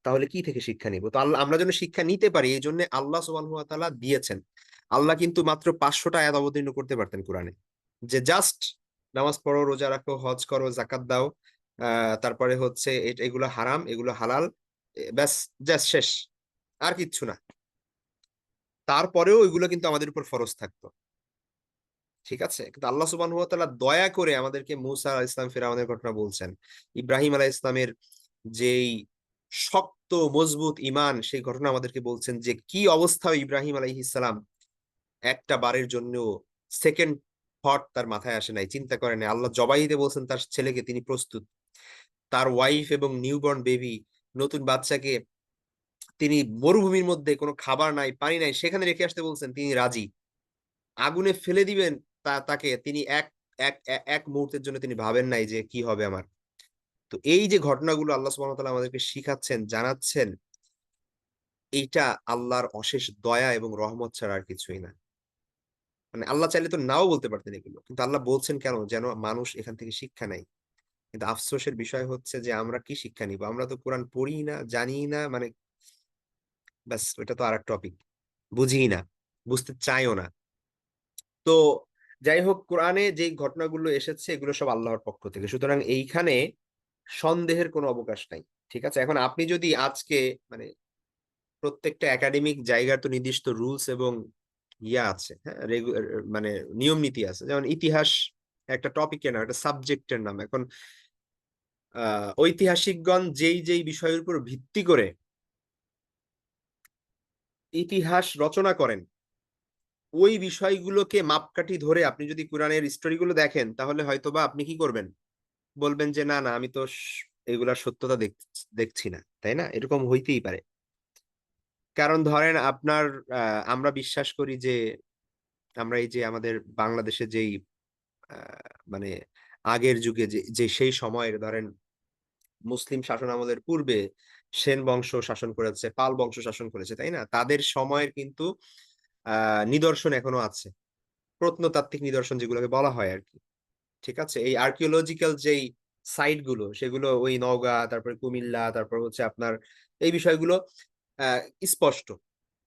তাহলে কি থেকে শিক্ষা নিব? তো আল্লাহ, আমরা যেন শিক্ষা নিতে পারি এইজন্য আল্লাহ সুবহানাহু ওয়া তাআলা দিয়েছেন। আল্লাহ কিন্তু মাত্র ৫০০ টা আয়াত অবতীর্ণ করতে পারতেন কোরআনে। যে জাস্ট নামাজ পড়ো, রোজা রাখো, হজ করো, যাকাত দাও। তারপরে হচ্ছে এগুলো হারাম, এগুলো হালাল। ব্যাস, জাস্ট শেষ। আর কিচ্ছু না। তারপরেও এগুলো কিন্তু আমাদের উপর ফরজ থাকতো। ঠিক আছে? কিন্তু আল্লাহ সুবহানাহু ওয়া তাআলা দয়া করে আমাদেরকে মুসা আলাইহিস সালাম, ফিরআউনের ঘটনা বলছেন। ইব্রাহিম আলাইহিস সালামের যেই শক্ত মজবুত ঈমান, সেই ঘটনা আমাদেরকে বলছেন যে কি অবস্থা ইব্রাহিম আলাইহিস সালাম একটা বারের জন্য সেকেন্ড থট তার মাথায় আসে নাই, চিন্তা করে নাই। আল্লাহ জবাই দিতে বলছেন তার ছেলেকে, তিনি প্রস্তুত। তার ওয়াইফ এবং নিউবর্ন বেবি, নতুন বাচ্চাকে তিনি মরুভূমির মধ্যে, কোনো খাবার নাই, পানি নাই, সেখানে রেখে আসতে বলছেন, তিনি রাজি। আগুনে ফেলে দিবেন তাকে, তিনি এক এক এ এক মুহূর্তের জন্য তিনি ভাবেন নাই যে কি হবে আমার। তো এই যে ঘটনাগুলো আল্লাহ সুবহানাহু ওয়া তাআলা আমাদেরকে শিখাচ্ছেন, জানাচ্ছেন, এইটা আল্লাহর অশেষ দয়া এবং রহমত ছাড়া আর কিছুই না। মানে আল্লাহ চাইলে তো নাও বলতে পারতেন এগুলো। কিন্তু আল্লাহ বলছেন কেন? যেন মানুষ এখান থেকে শিক্ষা নেয়। কিন্তু আফসোসের বিষয় হচ্ছে যে আমরা কি শিক্ষা নিবো? আমরা তো কোরআন পড়িই না, জানিই না, মানে ব্যাস, ওইটা তো আরেক টপিক। বুঝিই না, বুঝতে চাইও না। তো যাই হোক, কোরআনে যেই ঘটনাগুলো এসেছে এগুলো সব আল্লাহর পক্ষ থেকে। সুতরাং এইখানে সন্দেহের কোনো অবকাশ নাই। ঠিক আছে? এখন আপনি যদি আজকে, মানে প্রত্যেকটা একাডেমিক জায়গার তো নির্দিষ্ট রুলস এবং ইয়া আছে, হ্যাঁ? মানে নিয়ম নীতি আছে। যেমন ইতিহাস একটা টপিকের নাম, একটা সাবজেক্টের নাম। এখন ঐতিহাসিকগণ যেই বিষয়ের উপর ভিত্তি করে ইতিহাস রচনা করেন, ওই বিষয়গুলোকে মাপকাঠি ধরে আপনি যদি কোরআনের স্টোরি গুলো দেখেন, তাহলে হয়তোবা আপনি কি করবেন? বলবেন যে না, না, আমি তো এগুলার সত্যতা দেখছি না। তাই না? এরকম হইতেই পারে। কারণ ধরেন আপনার, আমরা বিশ্বাস করি যে আমরা এই যে আমাদের বাংলাদেশে যেই মানে আগের যুগে যে সেই সময়ের ধরেন মুসলিম শাসন আমলের পূর্বে সেন বংশ শাসন করেছে, পাল বংশ শাসন করেছে, তাই না? তাদের সময়ের কিন্তু নিদর্শন এখনো আছে। প্রত্নতাত্ত্বিক নিদর্শন যেগুলোকে বলা হয় আরকি। ঠিক আছে? এই আর্কিওলজিক্যাল যেই সাইট গুলো, সেগুলো ওই নওগাঁ, তারপরে কুমিল্লা, তারপর হচ্ছে আপনার এই বিষয়গুলো আ স্পষ্ট।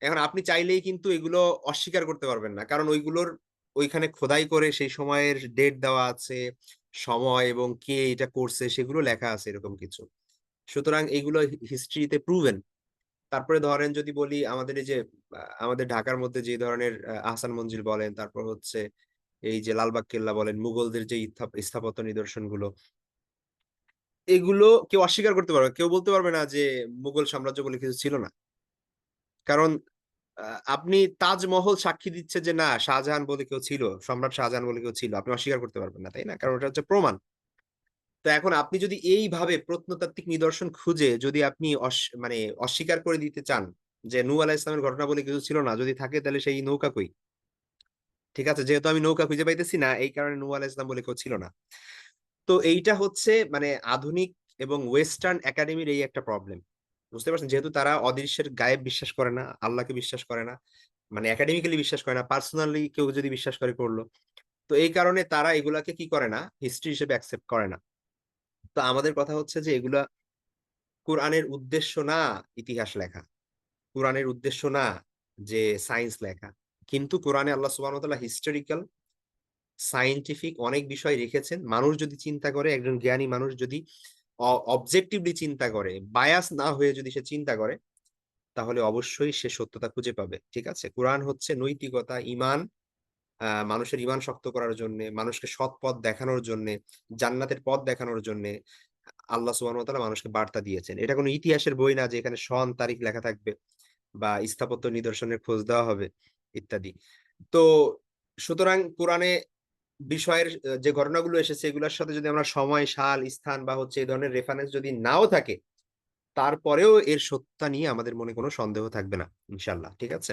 এখন আপনি চাইলেই কিন্তু এগুলো অস্বীকার করতে পারবেন না। কারণ ওইগুলোর ওইখানে খোদাই করে সেই সময়ের ডেট দেওয়া আছে, সময় এবং কে এটা করছে সেগুলো লেখা আছে, এরকম কিছু। সুতরাং এগুলো হিস্ট্রিতে প্রুভেন। তারপরে ধরেন যদি বলি আমাদের এই যে আমাদের ঢাকার মধ্যে যে ধরনের আহসান মঞ্জিল বলেন, তারপর হচ্ছে এই যে লালবাগ কেল্লা বলেন, মুঘলদের যে স্থাপত্য নিদর্শনগুলো, এগুলো কেউ অস্বীকার করতে পারবে। কেউ বলতে পারবে না যে মুঘল সাম্রাজ্য বলে কিছু ছিল না। কারণ আ আপনি তাজমহল সাক্ষী দিচ্ছে যে না, শাহজাহান বলে কেউ ছিল, সম্রাট শাহজাহান বলে কেউ ছিল। আপনি অস্বীকার করতে পারবেন না, তাই না? কারণ ওটা হচ্ছে প্রমাণ। তো এখন আপনি যদি এইভাবে প্রত্নতাত্ত্বিক নিদর্শন খুঁজে যদি আপনি মানে অস্বীকার করে দিতে চান যে নূহ আলাইহিস সালামের ঘটনা বলে কিছু ছিল না, যদি থাকে তাহলে সেই নৌকা কই? ঠিক আছে? যেহেতু আমি নৌকা খুঁজে পাইতেছি না, এই কারণে নূহ আলাইহিস সালাম বলে কেউ ছিল না। তো এইটা হচ্ছে মানে আধুনিক এবং ওয়েস্টার্ন একাডেমির এই একটা প্রবলেম। বুঝতে পারছেন? যেহেতু তারা অদৃশ্যের গায়েব বিশ্বাস করে না, আল্লাহকে বিশ্বাস করে না। মানে একাডেমিক্যালি বিশ্বাস করে না। পার্সোনালি কেউ যদি বিশ্বাস করে করলো। তো এই কারণে তারা এগুলাকে কি করে না? হিস্ট্রি হিসেবে অ্যাকসেপ্ট করে না। তো আমাদের কথা হচ্ছে যে এগুলা কোরআনের উদ্দেশ্য না ইতিহাস লেখা। কোরআনের উদ্দেশ্য না যে সায়েন্স লেখা। কিন্তু কোরআনে আল্লাহ সুবহানাহু ওয়া তাআলা হিস্টোরিক্যাল, সায়েন্টিফিক অনেক বিষয় রেখেছেন। মানুষ যদি চিন্তা করে, একজন জ্ঞানী মানুষ যদি অবজেক্টিভলি চিন্তা করে, বায়াস না হয়ে যদি সে চিন্তা করে, তাহলে অবশ্যই সে সত্যতা খুঁজে পাবে। ঠিক আছে? কোরআন হচ্ছে নৈতিকতা, ঈমান, মানুষের ঈমান শক্ত করার জন্যে, মানুষকে সৎ পথ দেখানোর জন্যে, জান্নাতের পথ দেখানোর জন্যে আল্লাহ সুবহানাহু ওয়া তাআলা মানুষকে বার্তা দিয়েছেন। এটা কোন ইতিহাসের বই না যে এখানে সন তারিখ লেখা থাকবে বা স্থাপত্য নিদর্শনের খোঁজ দেওয়া হবে ইত্যাদি। তো সুতরাং কোরআনে বিষয়ের যে ঘটনাগুলো এসেছে এগুলোর সাথে যদি আমরা সময়, সাল, স্থান বা হচ্ছে এই ধরনের রেফারেন্স যদি নাও থাকে, তারপরেও এর সত্যতা নিয়ে আমাদের মনে কোনো সন্দেহ থাকবে না ইনশাআল্লাহ। ঠিক আছে?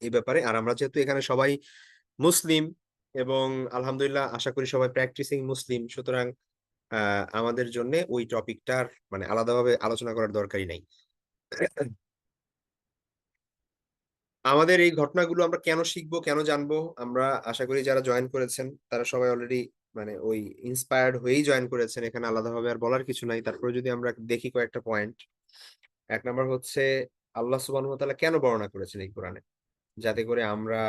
এই ব্যাপারে আর আমরা যেহেতু এখানে সবাই মুসলিম এবং আলহামদুলিল্লাহ আশা করি সবাই প্র্যাকটিসিং মুসলিম। সুতরাং আ আমাদের জন্যে ওই টপিকটার মানে আলাদাভাবে আলোচনা করার দরকারই নাই। আমাদের এই ঘটনাগুলো আমরা কেন শিখবো, কেন জানবো? আমরা আশা করি যারা জয়েন করেছেন তারা সবাই অলরেডি মানে ওই ইন্সপায়ার্ড হয়েই জয়েন করেছেন। এখানে আলাদাভাবে আর বলার কিছু নাই। তারপরে যদি আমরা দেখি কয়েকটা পয়েন্ট। ১ নাম্বার হচ্ছে আল্লাহ সুবহানাহু ওয়া তাআলা কেন বর্ণনা করেছেন এই কোরআনে? যাতে করে আমরা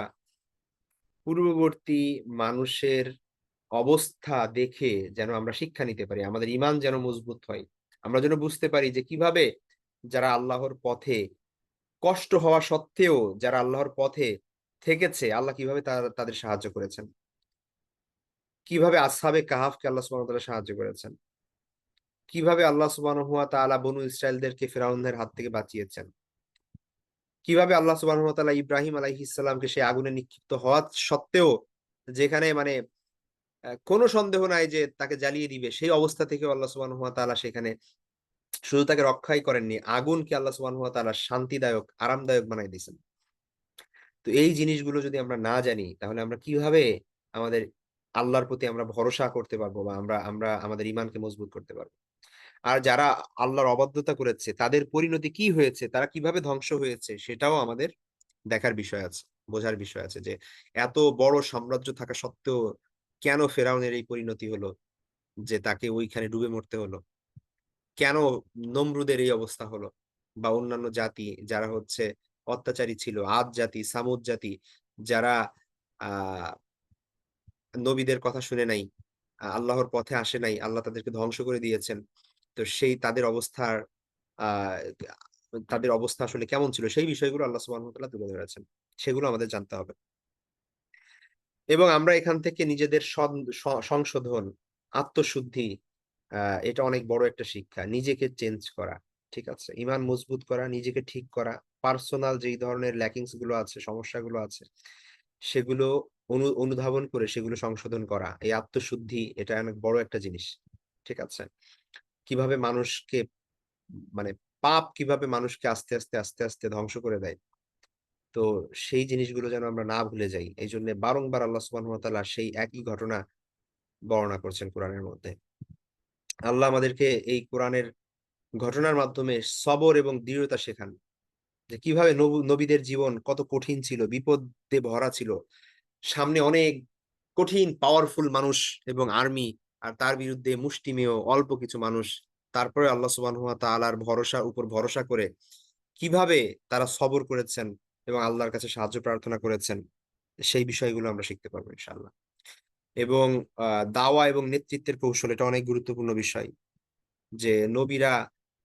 পূর্ববর্তী মানুষের অবস্থা দেখে যেন আমরা শিক্ষা নিতে পারি। আমাদের ঈমান যেন মজবুত হয়। আমরা যেন বুঝতে পারি যে কিভাবে যারা আল্লাহর পথে কষ্ট হওয়া সত্ত্বেও যারা আল্লাহর পথে থেকেছে, আল্লাহ কিভাবে তাদের সাহায্য করেছেন। কিভাবে আসহাবে কাহাফকে আল্লাহ সুবহানাহু ওয়া তাআলা সাহায্য করেছেন। কিভাবে আল্লাহ সুবহানাহু ওয়া তাআলা বনু ইসরাইলদেরকে ফিরআউনের হাত থেকে বাঁচিয়েছেন। কিভাবে আল্লাহ সুবহানাহু ওয়া তাআলা ইব্রাহিম আলাইহিস সালামকে সেই আগুনে নিক্ষিপ্ত হওয়া সত্ত্বেও যেখানে মানে কোন সন্দেহ নাই যে তাকে জ্বালিয়ে দিবে। সেই অবস্থা থেকেও আল্লাহ সুবহানাহু ওয়া তাআলা সেখানে শুধু তাকে রক্ষাই করেননি, আগুনকে আল্লাহ সুবহানাহু ওয়া তাআলা শান্তিদায়ক, আরামদায়ক বানায় দিয়েছেন। তো এই জিনিসগুলো যদি আমরা না জানি, তাহলে আমরা কিভাবে আমাদের আল্লাহর প্রতি আমরা ভরসা করতে পারবো বা আমরা আমরা আমাদের ঈমানকে মজবুত করতে পারবো? আর যারা আল্লাহর অবাধ্যতা করেছে, তাদের পরিণতি কি হয়েছে? তারা কিভাবে ধ্বংস হয়েছে? সেটাও আমাদের দেখার বিষয় আছে, বোঝার বিষয় আছে যে এত বড় সাম্রাজ্য থাকা সত্ত্বেও কেন ফেরাউনের এই পরিণতি হলো? যে তাকে ওইখানে ডুবে মরতে হলো? কেন নমরুদের এই অবস্থা হলো? বা অন্যান্য জাতি যারা হচ্ছে অত্যাচারী ছিল, আদ জাতি, সামুদ জাতি যারা আ নবীদের কথা শুনে নাই, আল্লাহর পথে আসে নাই, আল্লাহ তাদেরকে ধ্বংস করে দিয়েছেন। তো সেই তাদের অবস্থার আ তাদের অবস্থা আসলে কেমন ছিল? সেই বিষয়গুলো আল্লাহ সুবহানাহু ওয়া তাআলা তুলে ধরেছেন। সেগুলো আমাদের জানতে হবে। এবং আমরা এখান থেকে নিজেদের সংশোধন, আত্মশুদ্ধি আ এটা অনেক বড় একটা শিক্ষা। নিজেকে চেঞ্জ করা। ঠিক আছে? ঈমান মজবুত করা, নিজেকে ঠিক করা, পার্সোনাল যেই ধরনের ল্যাকিংস গুলো আছে, সমস্যাগুলো আছে, সেগুলো অনুধাবন করে সেগুলো সংশোধন করা। এই আত্মশুদ্ধি এটা অনেক বড় একটা জিনিস। ঠিক আছে? কিভাবে মানুষকে মানে পাপ কিভাবে মানুষকে আস্তে আস্তে ধ্বংস করে দেয়। তো সেই জিনিসগুলো যেন আমরা না ভুলে যাই। এইজন্য বারংবার আল্লাহ সুবহানাহু ওয়া তাআলা সেই একই ঘটনা বর্ণনা করছেন কোরআনের মধ্যে। আল্লাহ আমাদেরকে এই কোরআনের ঘটনার মাধ্যমে সবর এবং দৃঢ়তা শেখান। যে কিভাবে নবীদের জীবন কত কঠিন ছিল, বিপদে ভরা ছিল। সামনে অনেক কঠিন পাওয়ারফুল মানুষ এবং আর্মি আর তার বিরুদ্ধে মুষ্টিমেয় অল্প কিছু মানুষ। তারপরে আল্লাহ সুবহানাহু ওয়া তাআলার ভরসার উপর ভরসা করে কিভাবে তারা সবর করেছেন এবং আল্লাহর কাছে সাহায্য প্রার্থনা করেছেন, সেই বিষয়গুলো আমরা শিখতে পারবো ইনশাআল্লাহ। এবং আ দাওয়া এবং নেতৃত্বের কৌশল এটা অনেক গুরুত্বপূর্ণ বিষয়। যে নবীরা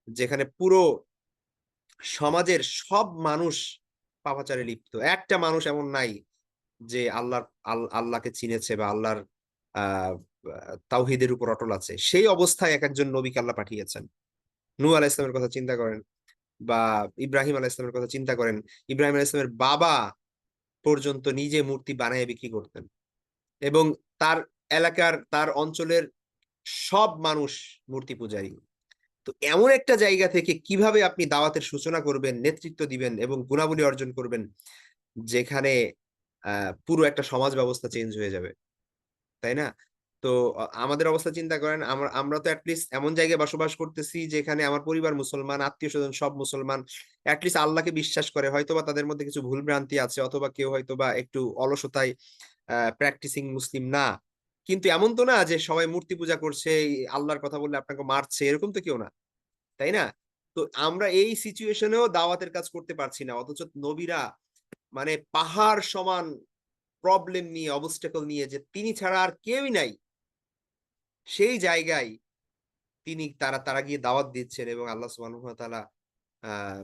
যেখানে পুরো সমাজের সব মানুষ পাপাচারে লিপ্ত। একটা মানুষ এমন নাই যে আল্লাহকে চিনেছে বা আল্লাহর আ আ তাওহীদের উপর অটল আছে। সেই অবস্থায় একেকজন নবীকে আল্লাহ পাঠিয়েছেন। নূহ আলাইহিস সালামের কথা চিন্তা করেন বা ইব্রাহিম আলাইহিস সালামের কথা চিন্তা করেন। ইব্রাহিম আলাইহিস সালামের বাবা পর্যন্ত নিজে মূর্তি বানায়ে বিক্রি করতেন। এবং তার এলাকার, তার অঞ্চলের সব মানুষ মূর্তি পূজারী। তো এমন একটা জায়গা থেকে কিভাবে আপনি দাওয়াতের সূচনা করবেন, নেতৃত্ব দিবেন এবং গুণাবলী অর্জন করবেন, যেখানে আ পুরো একটা সমাজ ব্যবস্থা চেঞ্জ হয়ে যাবে। তাই না? তো আমাদের অবস্থা চিন্তা করেন, আমরা আমরা তো অ্যাটলিস্ট এমন জায়গায় বসবাস করতেছি যেখানে আমার পরিবার মুসলমান, আত্মীয় স্বজন সব মুসলমান, অ্যাটলিস্ট আল্লাহকে বিশ্বাস করে, হয়তোবা তাদের মধ্যে কিছু ভুল ভ্রান্তি আছে, অথবা কেউ হয়তোবা একটু অলসতায় প্র্যাকটিসিং মুসলিম না। কিন্তু এমন তো না যে সবাই মূর্তি পূজা করছে, এই আল্লাহর কথা বললে আপনাকে মারছে, এরকম তো কেউ না, তাই না? তো আমরা এই সিচুয়েশনেও দাওয়াতের কাজ করতে পারছি না, অথচ নবীরা মানে পাহাড় সমান প্রবলেম নিয়ে, অবস্টেকল নিয়ে, যে তিনি ছাড়া আর কেউই নাই, সেই জায়গায় তারা তারা গিয়ে দাওয়াত দিচ্ছেন, এবং আল্লাহ সুবহানাহু ওয়া তাআলা আহ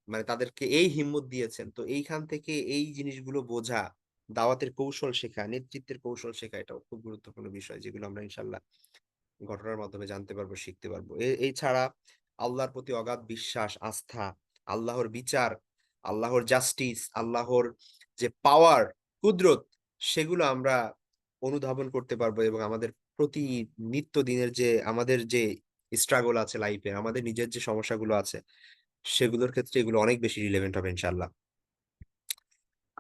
মানে তাদেরকে এই হিম্মত দিয়েছেন। তো এইখান থেকে এই জিনিসগুলো বোঝা, দাওয়াতের কৌশল শেখা, নেতৃত্বের কৌশল শেখা, এটাও খুব গুরুত্বপূর্ণ বিষয়, যেগুলো আমরা ইনশাল্লাহ ঘটনার মাধ্যমে জানতে পারবো, শিখতে পারবো। এই ছাড়া আল্লাহর প্রতি অগাধ বিশ্বাস, আস্থা, আল্লাহর বিচার, আল্লাহর জাস্টিস, আল্লাহর যে পাওয়ার, কুদরত, সেগুলো আমরা অনুধাবন করতে পারবো, এবং আমাদের প্রতি নিত্য দিনের যে আমাদের যে স্ট্রাগল আছে লাইফে, আমাদের নিজের যে সমস্যাগুলো আছে, সেগুলোর ক্ষেত্রে এগুলো অনেক বেশি রিলেভেন্ট হবে ইনশাল্লাহ।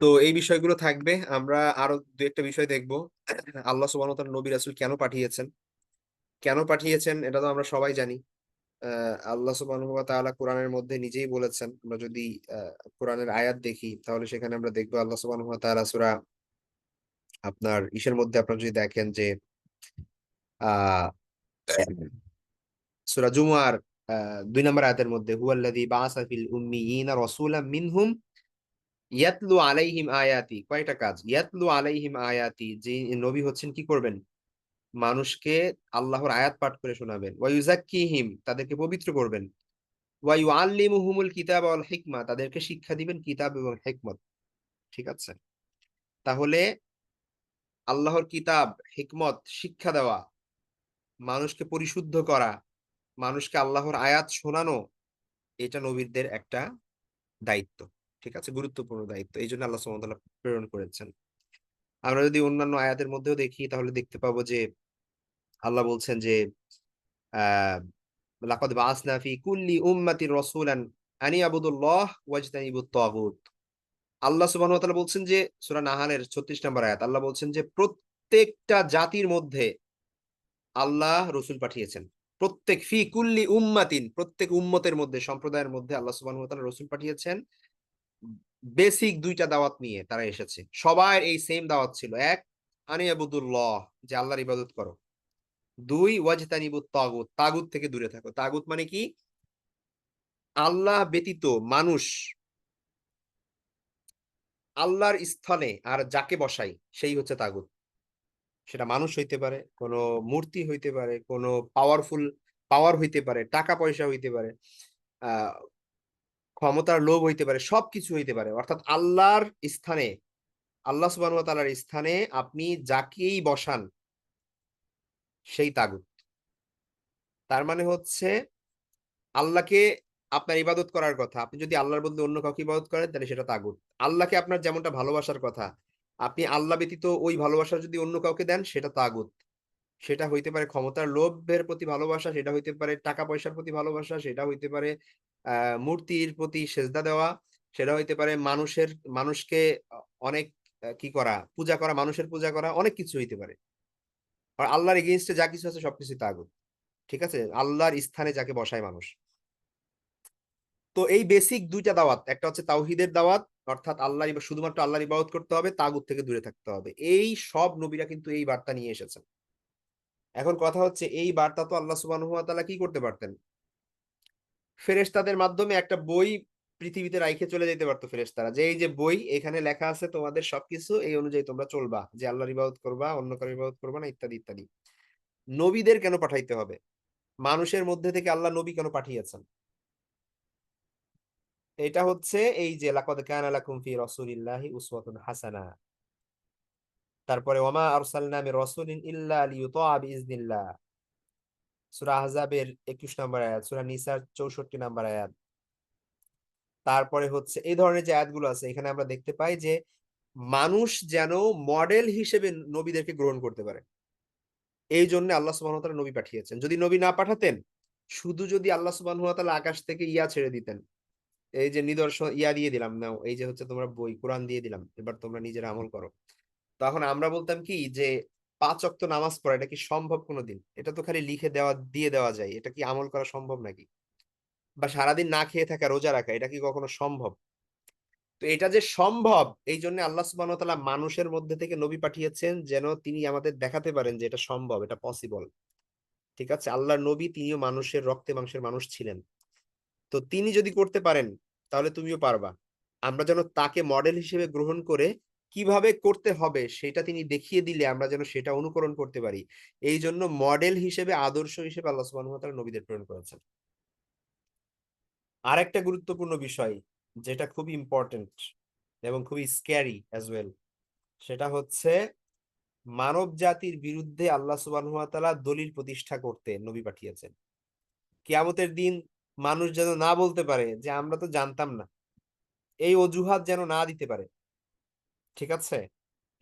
তো এই বিষয়গুলো থাকবে, আমরা আরো দু একটা বিষয় দেখবো। আল্লাহ সুবহানাহু ওয়া তাআলা নবী রাসূল কেন পাঠিয়েছেন? কেন পাঠিয়েছেন এটা তো আমরা সবাই জানি। আল্লাহ সুবহানাহু ওয়া তাআলা কোরআনের মধ্যে নিজেই বলেছেন। আমরা যদি কোরআনের আয়াত দেখি, তাহলে সেখানে আমরা দেখবো আল্লাহ সুবহানাহু ওয়া তাআলা সূরা আপনার ইসের মধ্যে আপনারা যদি দেখেন যে আ সূরা জুমআর ২ নম্বর আয়াতের মধ্যে, হুয়াল্লাযী বাআসা ফিল উম্মিয়িনা রাসূলাম মিনহুম ইয়াতলু আলাইহিম আয়াতি। কয়টা কাজ? ইয়াতলু আলাইহিম আয়াতি, যে নবী হচ্ছেন কি করবেন? মানুষকে আল্লাহর আয়াত পাঠ করে শোনাবেন। ওয়া ইউযাক্কিহিম, তাদেরকে পবিত্র করবেন। ওয়া ইউআল্লিমুহুমুল কিতাবা ওয়াল হিকমা, তাদেরকে শিক্ষা দিবেন কিতাব এবং হিকমত। ঠিক আছে? তাহলে আল্লাহর কিতাব, হিকমত শিক্ষা দেওয়া, মানুষকে পরিশুদ্ধ করা, মানুষকে আল্লাহর আয়াত শোনানো, এটা নবীদের একটা দায়িত্ব। ঠিক আছে? গুরুত্বপূর্ণ দায়িত্ব। এইজন্য আল্লাহ সুবহানাহু ওয়া তাআলা প্রেরণ করেছেন। আমরা যদি অন্যান্য আয়াতের মধ্যেও দেখি, তাহলে দেখতে পাবো যে আল্লাহ বলছেন যে আহ লাকাদ বাআসনা ফি কুল্লি উম্মাতির রাসূলান আন ইয়াবুদুল্লাহ ওয়াজতানিবুত তাগুত। আল্লাহ সুবহানাহু ওয়া তাআলা বলছেন যে সূরা নাহালের ৩৬ নম্বর আয়াত, আল্লাহ বলছেন যে প্রত্যেকটা জাতির মধ্যে আল্লাহ রসুল পাঠিয়েছেন। প্রত্যেক ফি কুল্লি উম্মাতিন, প্রত্যেক উম্মতের মধ্যে, সম্প্রদায়ের মধ্যে আল্লাহ সুবহানাহু ওয়া তাআলা রসুল পাঠিয়েছেন। বেসিক দুইটা দাওয়াত নিয়ে তারা এসেছে। সবার এই সেম দাওয়াত ছিল। এক, আনি আবুদুল্লাহ, যে আল্লাহর ইবাদত করো। দুই, ওয়াজতানিবুত তাগুত, তাগুত থেকে দূরে থাকো। তাগুত মানে কি? আল্লাহ ব্যতীত মানুষ আল্লাহর স্থানে আর যাকে বসাই, সেই হচ্ছে তাগুত। সেটা মানুষ হইতে পারে, কোনো মূর্তি হইতে পারে, কোনো পাওয়ারফুল পাওয়ার হইতে পারে, টাকা পয়সা হইতে পারে, আহ ক্ষমতার লোভ হইতে পারে, সবকিছু হইতে পারে। অর্থাৎ আল্লাহর স্থানে, আল্লাহ সুবহানাহু ওয়া তাআলার স্থানে আপনি যাকেই বসান, সেই তাগুত। তার মানে হচ্ছে আল্লাহকে আপনার ইবাদত করার কথা, আপনি যদি আল্লাহর বদলে অন্য কাউকে ইবাদত করেন, তাহলে সেটা তাগুত। আল্লাহকে আপনার যেমনটা ভালোবাসার কথা, আপনি আল্লাহ ব্যতীত ওই ভালোবাসা যদি অন্য কাউকে দেন, সেটা তাগুত। সেটা হইতে পারে ক্ষমতার লোভের প্রতি ভালোবাসা, সেটা হইতে পারে টাকা পয়সার প্রতি ভালোবাসা, সেটা হইতে পারে মূর্তির প্রতি সেজদা দেওয়া, সেটা হইতে পারে মানুষকে অনেক কি করা, পূজা করা, মানুষের পূজা করা, অনেক কিছু হইতে পারে। আর আল্লাহর এগেইনস্টে যা কিছু আছে সবকিছু তাগুত। ঠিক আছে? আল্লাহর স্থানে যাকে বসায় মানুষ। তো এই বেসিক দুইটা দাওয়াত, একটা হচ্ছে তাওহীদের দাওয়াত, অর্থাৎ শুধুমাত্র আল্লাহর ইবাদত করতে হবে, তাগুত থেকে দূরে থাকতে হবে। এই সব নবীরা কিন্তু এই বার্তা নিয়ে এসেছেন। এখন কথা হচ্ছে, এই বার্তা তো আল্লাহ সুবহানাহু ওয়া তাআলা কি করতে পারতেন? ফেরেশতাদের মাধ্যমে একটা বই পৃথিবীতে রাইখে চলে যেতে পারতো ফেরেশতারা, যে এই যে বই, এখানে লেখা আছে তোমাদের সবকিছু, এই অনুযায়ী তোমরা চলবা, যে আল্লাহর ইবাদত করবা, অন্য কারো ইবাদত করবা না, ইত্যাদি ইত্যাদি। নবীদের কেন পাঠাইতে হবে? মানুষের মধ্যে থেকে আল্লাহ নবী কেন পাঠিয়েছেন? এটা হচ্ছে এই যে লাকাদ কানা লাকুম ফি রাসূলিল্লাহি উসওয়াতুন হাসানাহ। তারপরে ওয়ামা আরসালনা মির রাসূলিন ইল্লা লিইউতা বিইজনিল্লাহ, সূরা আহজাবের 21 নম্বর আয়াত, সূরা নিসার 64 নম্বর আয়াত। তারপরে হচ্ছে এই ধরনের যে আয়াতগুলো আছে, এখানে আমরা দেখতে পাই যে মানুষ যেন মডেল হিসেবে নবীদেরকে গ্রহণ করতে পারে। এই জন্য আল্লাহ সুবহানাহু ওয়া তাআলা নবী পাঠিয়েছেন। যদি নবী না পাঠাতেন, শুধু যদি আল্লাহ সুবহানাহু ওয়া তাআলা আকাশ থেকে ছেড়ে দিতেন, এই যে নিদর্শন দিয়ে দিলাম, নাও এই যে হচ্ছে তোমরা বই কোরআন দিয়ে দিলাম, এবার তোমরা নিজেরা আমল করো, তখন আমরা বলতাম কি যে 5 ওয়াক্ত নামাজ পড়া, এটা কি সম্ভব কোনোদিন? এটা তো খালি লিখে দিয়ে দেওয়া যায়, এটা কি আমল করা সম্ভব নাকি? বা সারাদিন না খেয়ে থাকা, রোজা রাখা, এটা কি কখনো সম্ভব? তো এটা যে সম্ভব, এই জন্য আল্লাহ সুবহানাহু ওয়া তাআলা মানুষের মধ্যে থেকে নবী পাঠিয়েছেন, যেন তিনি আমাদের দেখাতে পারেন যে এটা সম্ভব, এটা পসিবল। ঠিক আছে, আল্লাহর নবী তিনিও মানুষের রক্তে মাংসের মানুষ ছিলেন। তো তিনি যদি করতে পারেন, তাহলে তুমিও পারবা। আমরা যেন তাকে মডেল হিসেবে গ্রহণ করে কিভাবে করতে হবে সেটা তিনি দেখিয়ে দিলে আমরা যেন সেটা অনুকরণ করতে পারি। এই জন্য মডেল হিসেবে, আদর্শ হিসেবে আল্লাহ সুবহানাহু ওয়া তাআলা নবীদের প্রেরণ করেছেন। আরেকটা গুরুত্বপূর্ণ বিষয় যেটা খুবই ইম্পর্টেন্ট এবং খুবই স্ক্যারি অ্যাজ ওয়েল, সেটা হচ্ছে মানব জাতির বিরুদ্ধে আল্লাহ সুবহানাহু ওয়া তাআলা দলিল প্রতিষ্ঠা করতে নবী পাঠিয়েছেন। কিয়ামতের দিন মানুষ যেন না বলতে পারে যে আমরা তো জানতাম না, এই অজুহাত যেন না দিতে পারে। ঠিক আছে,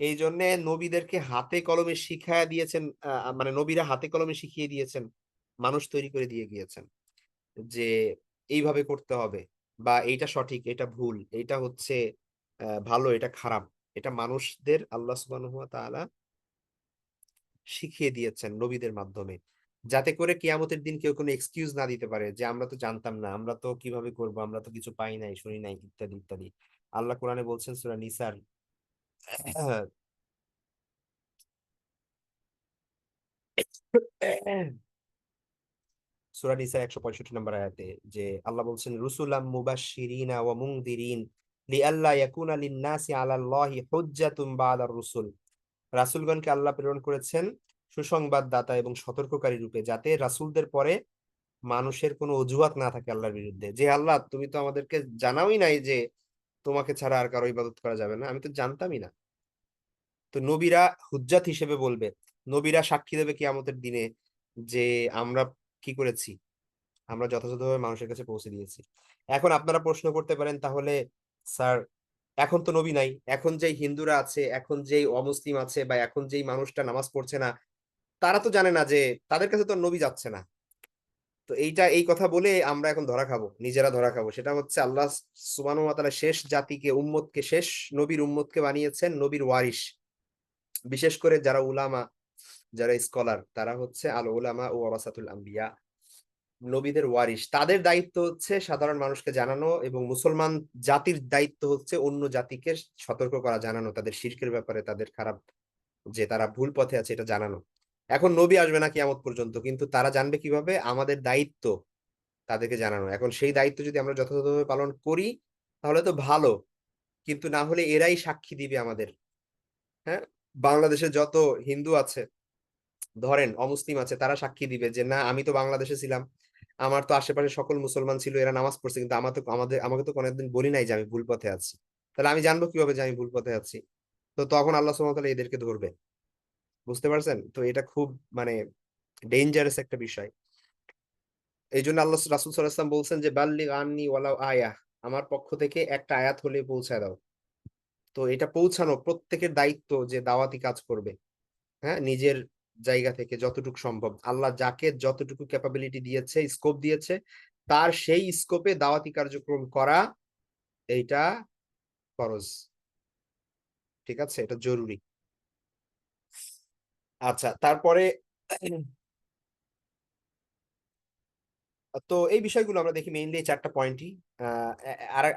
এই জন্য নবীদেরকে হাতে কলমে শিখায়া দিয়েছেন, মানে নবীরা হাতে কলমে শিখিয়ে দিয়েছেন, মানুষ তৈরি করে দিয়ে গিয়েছেন যে এইভাবে করতে হবে, বা এইটা সঠিক, এটা ভুল, এইটা হচ্ছে ভালো, এটা খারাপ। এটা মানুষদের আল্লাহ সুবহানাহু ওয়া তাআলা শিখিয়ে দিয়েছেন নবীদের মাধ্যমে, যাতে করে কিয়ামতের দিন কেউ কোনো এক্সকিউজ না দিতে পারে যে আমরা তো জানতাম না, আমরা তো কিভাবে করব, আমরা তো কিছু পাই নাই, শুনি নাই, ইত্যাদি ইত্যাদি। আল্লাহ কোরআনে বলছেন সূরা নিসার সূরা নিসার ১৬৫ নম্বর আয়াতে যে আল্লাহ বলছেন রুসুলাম মুবাশশিরিনা ওয়া মুনদিরিন লিআল্লা ইয়াকুনা লিন-নাসি আলাল্লাহি হুজ্জাতুম বা'দার রুসুল। রাসূলগণকে আল্লাহ প্রেরণ করেছেন সুসংবাদদাতা এবং সতর্ককারী রূপে, যাতে রাসূলদের পরে মানুষের কোনো অজুহাত না থাকে আল্লাহর বিরুদ্ধে, যে আল্লাহ তুমি তো আমাদেরকে জানাওই নাই যে তোমাকে ছাড়া আর কারো ইবাদত করা যাবে না, আমি তো জানতামই না। তো নবীরা হুজ্জাত হিসেবে বলবে, নবীরা সাক্ষী দেবে কিয়ামতের দিনে যে আমরা কি করেছি, আমরা যথাযথভাবে মানুষের কাছে পৌঁছে দিয়েছি। এখন আপনারা প্রশ্ন করতে পারেন, তাহলে স্যার এখন তো নবী নাই, এখন যেই হিন্দুরা আছে, এখন যেই অমুসলিম আছে, বা এখন যেই মানুষটা নামাজ পড়ছে না, তারা তো জানে না যে তাদের কাছে তো নবী যাচ্ছে না। তো এই কথা বলে আমরা এখন ধরা খাবো, নিজেরা ধরা খাবো। সেটা হচ্ছে আল্লাহ সুবহানাহু ওয়া তাআলা শেষ জাতিকে, উম্মতকে, শেষ নবীর উম্মতকে বানিয়েছেন নবীর ওয়ারিস। বিশেষ করে যারা উলামা, যারা স্কলার, তারা হচ্ছে আল উলামা ও ওয়ারাসাতুল আম্বিয়া, নবীদের ওয়ারিস। তাদের দায়িত্ব হচ্ছে সাধারণ মানুষকে জানানো, এবং মুসলমান জাতির দায়িত্ব হচ্ছে অন্য জাতিকে সতর্ক করা, জানানো তাদের শিরকের ব্যাপারে, তাদের খারাপ, যে তারা ভুল পথে আছে এটা জানানো। এখন নবী আসবে না কিয়ামত পর্যন্ত, কিন্তু তারা জানবে কিভাবে? আমাদের দায়িত্ব তাদেরকে জানানো। এখন সেই দায়িত্ব যদি আমরা যথাযথভাবে পালন করি তাহলে তো ভালো, কিন্তু না হলে এরাই সাক্ষী দিবে আমাদের। হ্যাঁ, বাংলাদেশে যত হিন্দু আছে, ধরেন অমুসলিম আছে, তারা সাক্ষী দিবে যে না আমি তো বাংলাদেশে ছিলাম, আমার তো আশেপাশে সকল মুসলমান ছিল, এরা নামাজ পড়ছে, কিন্তু আমাকে তো কোনোদিন বলি নাই যে আমি ভুল পথে আছি। তাহলে আমি জানবো কিভাবে যে আমি ভুল পথে আছি? তো তখন আল্লাহ সুবহানাহু ওয়া তাআলা এদেরকে ধরবে। বুঝতে পারছেন তো? এটা খুব মানে ডেঞ্জারাস একটা বিষয়। এই জন্য আল্লাহ রাসূল সাল্লাল্লাহু আলাইহি ওয়াসাল্লাম বলছেন যে বাল্লিগ আন্নি ওয়ালাউ আয়াহ, আমার পক্ষ থেকে একটা আয়াত হলে পৌঁছায় দাও। তো এটা পৌঁছানো প্রত্যেকের দায়িত্ব, যে দাওয়াতি কাজ করবে। হ্যাঁ, নিজের জায়গা থেকে যতটুকু সম্ভব আল্লাহ যাকে যতটুকু ক্যাপাবিলিটি দিয়েছে, স্কোপ দিয়েছে, তার সেই স্কোপে দাওয়াতি কার্যক্রম করা, এইটা ফরজ। ঠিক আছে, এটা জরুরি। আচ্ছা, তারপরে তো এই বিষয়গুলো আমরা দেখি মেইনলি 4টা পয়েন্টই।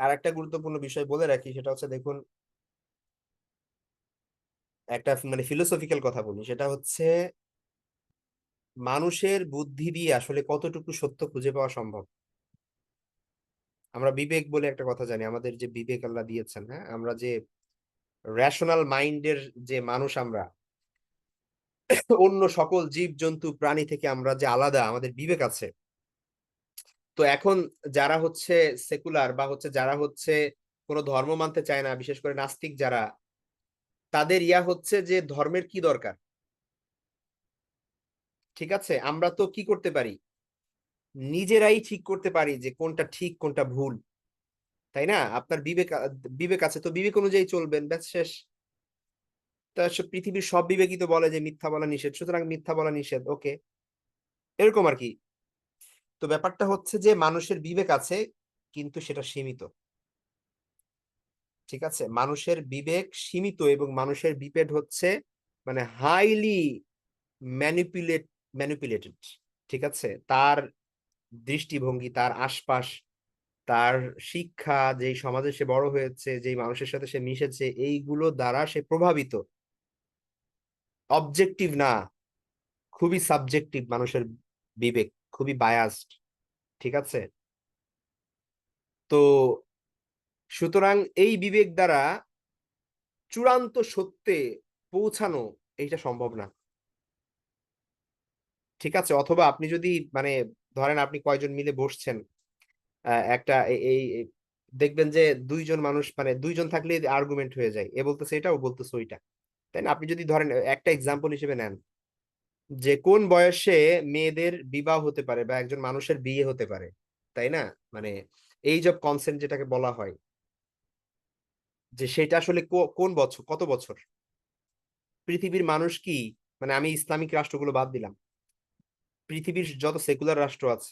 আর একটা গুরুত্বপূর্ণ বিষয় বলে রাখি, সেটা হচ্ছে দেখুন, একটা মানে ফিলোসফিক্যাল কথা বলি, সেটা হচ্ছে মানুষের বুদ্ধি দিয়ে আসলে কতটুকু সত্য খুঁজে পাওয়া সম্ভব। আমরা বিবেক বলে একটা কথা জানি, আমাদের যে বিবেক আল্লাহ দিয়েছেন, হ্যাঁ, আমরা যে রেশনাল মাইন্ডের যে মানুষ, আমরা অন্য সকল জীব জন্তু প্রাণী থেকে আমরা যে আলাদা, আমাদের বিবেক আছে। তো এখন যারা হচ্ছে সেকুলার, বা হচ্ছে যারা হচ্ছে কোনো ধর্ম মানতে চায় না, বিশেষ করে নাস্তিক যারা, তাদের ইয়া হচ্ছে যে ধর্মের কি দরকার? ঠিক আছে, আমরা তো কি করতে পারি, নিজেরাই ঠিক করতে পারি যে কোনটা ঠিক কোনটা ভুল। তাই না? আপনার বিবেক আছে, তো বিবেক অনুযায়ী চলবেন, ব্যাস শেষ। তা পৃথিবীর সব বিবেকই তো বলে যে মিথ্যা বলা নিষেধ, সুতরাং মিথ্যা বলা নিষেধ, ওকে, এরকম আর কি। তো ব্যাপারটা হচ্ছে যে মানুষের বিবেক আছে, কিন্তু সেটা সীমিত। ঠিক আছে, মানুষের বিবেক সীমিত, এবং মানুষের বিবেক হচ্ছে মানে হাইলি ম্যানিপুলেটেড, ঠিক আছে? তার দৃষ্টিভঙ্গি, তার আশপাশ, তার শিক্ষা, যেই সমাজে সে বড় হয়েছে, যেই মানুষের সাথে সে মিশেছে, এইগুলো দ্বারা সে প্রভাবিত। অবজেক্টিভ না, খুবই সাবজেক্টিভ মানুষের বিবেক, খুবই বায়াসড, ঠিক আছে? তো সুতরাং এই বিবেক দ্বারা চূড়ান্ত সত্যে পৌঁছানো এইটা সম্ভব না, ঠিক আছে? অথবা আপনি যদি মানে ধরেন আপনি কয়জন মিলে বসছেন, একটা দেখবেন যে দুইজন মানুষ, মানে দুইজন থাকলে আর্গুমেন্ট হয়ে যায়, এ বলতেছে এটা, ও বলতেছে ওইটা, তাই না? আপনি যদি ধরেন একটা এক্সাম্পল হিসেবে নেন, যে কোন বয়সে মেয়েদের বিবাহ হতে পারে বা একজন মানুষের বিয়ে হতে পারে, তাই না? মানে এইজ অফ কনসেন্ট যেটাকে বলা হয়, যে সেটা আসলে কোন বছর, কত বছর? পৃথিবীর মানুষ কি, মানে আমি ইসলামিক রাষ্ট্রগুলো বাদ দিলাম, পৃথিবীর যত সেকুলার রাষ্ট্র আছে,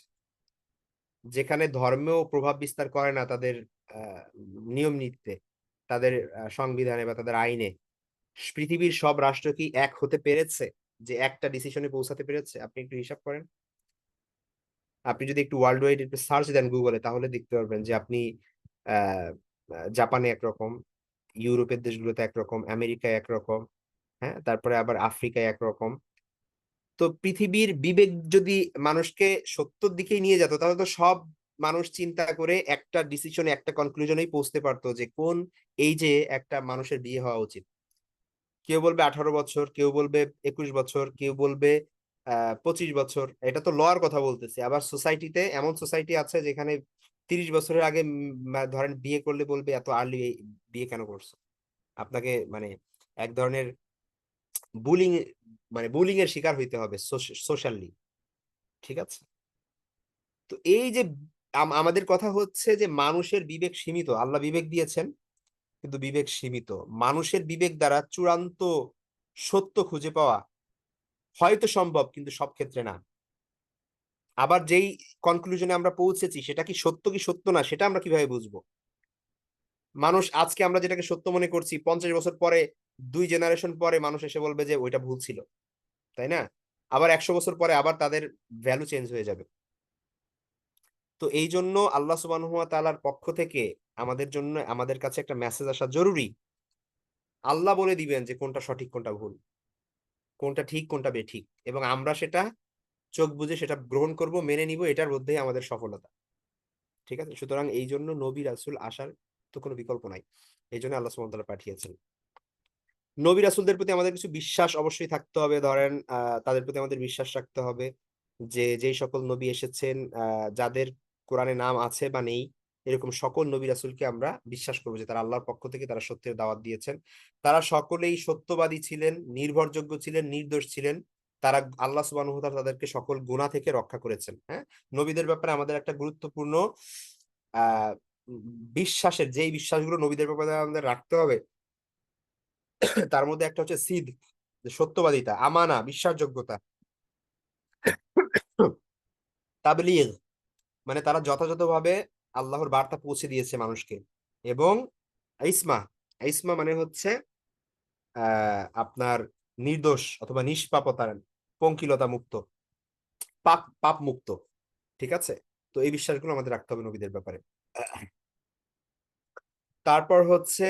যেখানে ধর্মেও প্রভাব বিস্তার করে না তাদের আহ, নিয়ম নীতিতে, তাদের সংবিধানে বা তাদের আইনে, পৃথিবীর সব রাষ্ট্র কি এক হতে পেরেছে, যে একটা ডিসিশনে পৌঁছাতে পেরেছে? আপনি একটু হিসাব করেন। আপনি যদি একটু ওয়ার্ল্ড ওয়াইড একটু সার্চ দেন গুগলে, তাহলে দেখতে পারবেন যে আপনি আহ জাপানে একরকম, ইউরোপের দেশগুলোতে একরকম, আমেরিকায় একরকম, হ্যাঁ, তারপরে আবার আফ্রিকায় একরকম। তো পৃথিবীর বিবেক যদি মানুষকে সত্যর দিকেই নিয়ে যেত, তাহলে তো সব মানুষ চিন্তা করে একটা ডিসিশনে, একটা কনক্লুশনেই পৌঁছতে পারতো যে কোন এই যে একটা মানুষের বিয়ে হওয়া উচিত। কেউ বলবে 18 বছর, কেউ বলবে 21 বছর, কেউ বলবে 25 বছর। এটা তো লর কথা বলতেছি। আবার সোসাইটিতে এমন সোসাইটি আছে যেখানে 30 বছরের আগে ধরেন বিয়ে করলে বলবে এত আর্লি বিয়ে কেন করছো? আপনাকে মানে এক ধরনের বুলিং, মানে বুলিং এর শিকার হইতে হবে সোশ্যালি, ঠিক আছে? তো এই যে আমাদের কথা হচ্ছে যে মানুষের বিবেক সীমিত, আল্লাহ বিবেক দিয়েছেন কিন্তু বিবেক সীমিত। মানুষের বিবেক দ্বারা চূড়ান্ত সত্য খুঁজে পাওয়া হয়তো সম্ভব, কিন্তু সব ক্ষেত্রে না। আবার যেই কনক্লুশনে আমরা পৌঁছেছি সেটা কি সত্য কি সত্য না, সেটা আমরা কিভাবে বুঝবো? মানুষ আজকে আমরা যেটাকে সত্য মনে করছি, 50 বছর পরে, 2 জেনারেশন পরে মানুষ এসে বলবে যে ওইটা ভুল ছিল, তাই না? আবার 100 বছর পরে আবার তাদের ভ্যালু চেঞ্জ হয়ে যাবে। তো এই জন্য আল্লাহ সুবহানাহু ওয়া তাআলার পক্ষ থেকে আমাদের জন্য, আমাদের কাছে একটা মেসেজ আসা জরুরি। আল্লাহ বলে দিবেন যে কোনটা সঠিক কোনটা ভুল, কোনটা ঠিক কোনটা বেঠিক, এবং আমরা সেটা চোখ বুজে সেটা গ্রহণ করব, মেনে নিব, এটার মধ্যেই আমাদের সফলতা, ঠিক আছে? সুতরাং এই জন্য নবী রাসূল আসার তো কোনো বিকল্প নাই। এই জন্য আল্লাহ সুবহানাহু ওয়া তাআলা পাঠিয়েছেন। নবী রাসূলদের প্রতি আমাদের কিছু বিশ্বাস অবশ্যই থাকতে হবে। ধরেন তাদের প্রতি আমাদের বিশ্বাস রাখতে হবে যে যেই সকল নবী এসেছেন, যাদের কোরআনে নাম আছে বা নেই, এরকম সকল নবী রাসূলকে আমরা বিশ্বাস করবো যে তারা আল্লাহর পক্ষ থেকে তারা সত্যের দাওয়াত দিয়েছেন। তারা সকলেই সত্যবাদী ছিলেন, নির্ভরযোগ্য ছিলেন, নির্দোষ ছিলেন। তারা আল্লাহ সুবহানাহু ওয়া তাআলা তাদেরকে সকল গুনাহ থেকে রক্ষা করেছেন। হ্যাঁ, নবীদের ব্যাপারে আমাদের একটা গুরুত্বপূর্ণ আহ বিশ্বাসের, যেই বিশ্বাসগুলো নবীদের ব্যাপারে আমাদের রাখতে হবে, তার মধ্যে একটা হচ্ছে সিদ, যে সত্যবাদিতা, আমানা, বিশ্বাসযোগ্যতা, তাবলীগ, মানে তারা যথাযথভাবে আল্লাহর বার্তা পৌঁছে দিয়েছে মানুষকে, এবং ইসমা, ইসমা মানে হচ্ছে আপনার নির্দোষ অথবা নিষ্পাপতা, পঙ্কিলতা মুক্ত, পাপ পাপ মুক্ত, ঠিক আছে? তো এই বিশ্বাসগুলো আমাদের রাখতে হবে নবীদের ব্যাপারে। তারপর হচ্ছে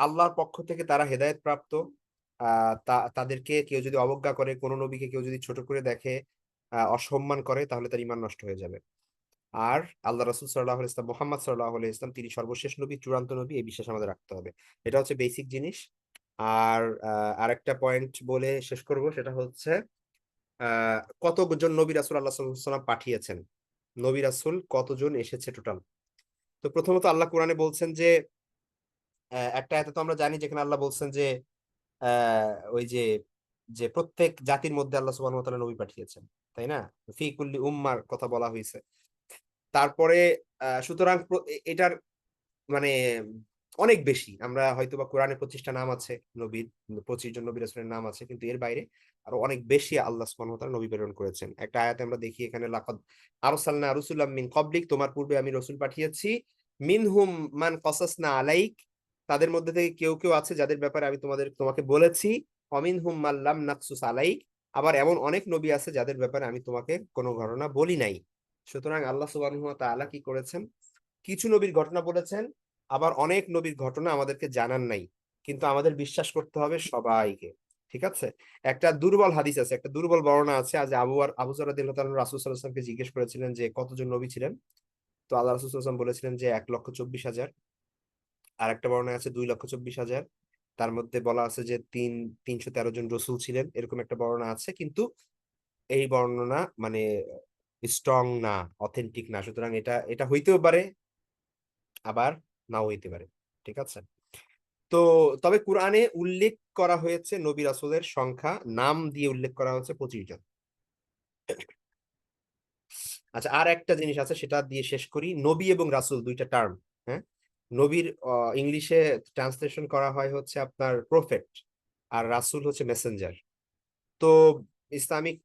আল্লাহর পক্ষ থেকে তারা হেদায়েত প্রাপ্ত। তাদেরকে কেউ যদি অবজ্ঞা করে, কোনো নবীকে কেউ যদি ছোট করে দেখে, অসম্মান করে, তাহলে তার ঈমান নষ্ট হয়ে যাবে। আর আল্লাহ রাসূল সাল্লাল্লাহু আলাইহি ওয়াসাল্লাম, মুহাম্মদ সাল্লাল্লাহু আলাইহি ওয়াসাল্লাম, তিনি সর্বশেষ নবী, চূড়ান্ত নবী, এই বিশ্বাস আমাদের রাখতে হবে। এটা হচ্ছে বেসিক জিনিস। আর আরেকটা পয়েন্ট বলে শেষ করব, সেটা হচ্ছে কতজন নবী রাসূল আল্লাহ সাল্লাল্লাহু আলাইহি ওয়াসাল্লাম পাঠিয়েছেন, নবী রাসূল কতজন এসেছে টোটাল। তো প্রথমত আল্লাহ কোরআনে বলছেন যে একটা আয়াতে তো আমরা জানি যেখানে আল্লাহ বলছেন যে ওই যে, যে প্রত্যেক জাতির মধ্যে আল্লাহ সুবহানাহু ওয়া তাআলা নবী পাঠিয়েছেন, তাই না? ফি কুল্লি উম্মার কথা বলা হয়েছে। তারপরে সুতরাং এটার মানে অনেক বেশি, আমরা হয়তো বা কোরআনে 25টা নাম আছে নবীর, 25 জন নবী রাসূলের নাম আছে, কিন্তু এর বাইরে আরো অনেক বেশি আল্লাহ সুবহানাহু ওয়া তাআলা নবী প্রেরণ করেছেন। একটা আয়াতে আমরা দেখি এখানে, লাকাদ আরসালনা রুসুলাম মিন ক্বাবলিক, তোমার পূর্বে আমি রাসূল পাঠিয়েছি, মিনহুম মান কাসাসনা আলাইক, তাদের মধ্যে থেকে কেউ কেউ আছে যাদের ব্যাপারে আমি তোমাকে বলেছি, অমিনহুম মাল্লাম নাকসুস আলাইক, আবার এমন অনেক নবী আছে যাদের ব্যাপারে আমি তোমাকে কোনো ঘটনা বলি নাই। সুতরাং আল্লাহ সুবহানাহু ওয়া তাআলা কি করেছেন, কিছু নবীর ঘটনা বলেছেন, আবার অনেক নবীর ঘটনা আমাদেরকে জানান নাই, কিন্তু আমাদের বিশ্বাস করতে হবে সবাইকে। ঠিক আছে। একটা দুর্বল হাদিস আছে, একটা দুর্বল বর্ণনা আছে, আজ আবু যর রাদিয়াল্লাহু তাআলা রাসূল সাল্লাল্লাহু আলাইহি ওয়াসাল্লামকে জিজ্ঞেস করেছিলেন যে কতজন নবী ছিলেন, তো আল্লাহ রাসূল সাল্লাল্লাহু আলাইহি ওয়াসাল্লাম বলেছিলেন যে 1,24,000। আর একটা বর্ণনা আছে 2,24,000। তার মধ্যে বলা আছে যে 313 জন রসূল ছিলেন, এরকম একটা বর্ণনা আছে, কিন্তু এই বর্ণনা মানে স্ট্রং না, অথেন্টিক না। সুতরাং এটা এটা হইতেও পারে, আবার নাও হইতে পারে। ঠিক আছে। তো তবে কোরআনে উল্লেখ করা হয়েছে নবী রাসূলের সংখ্যা, নাম দিয়ে উল্লেখ করা হয়েছে 25 জন। আচ্ছা, আর একটা জিনিস আছে, সেটা দিয়ে শেষ করি। নবী এবং রাসূল দুইটা টার্ম। হ্যাঁ, নবীর ইংলিশে ট্রান্সলেশন করা হয় হচ্ছে আপনার প্রফেট, আর রাসূল হচ্ছে মেসেঞ্জার। তো ইসলামিক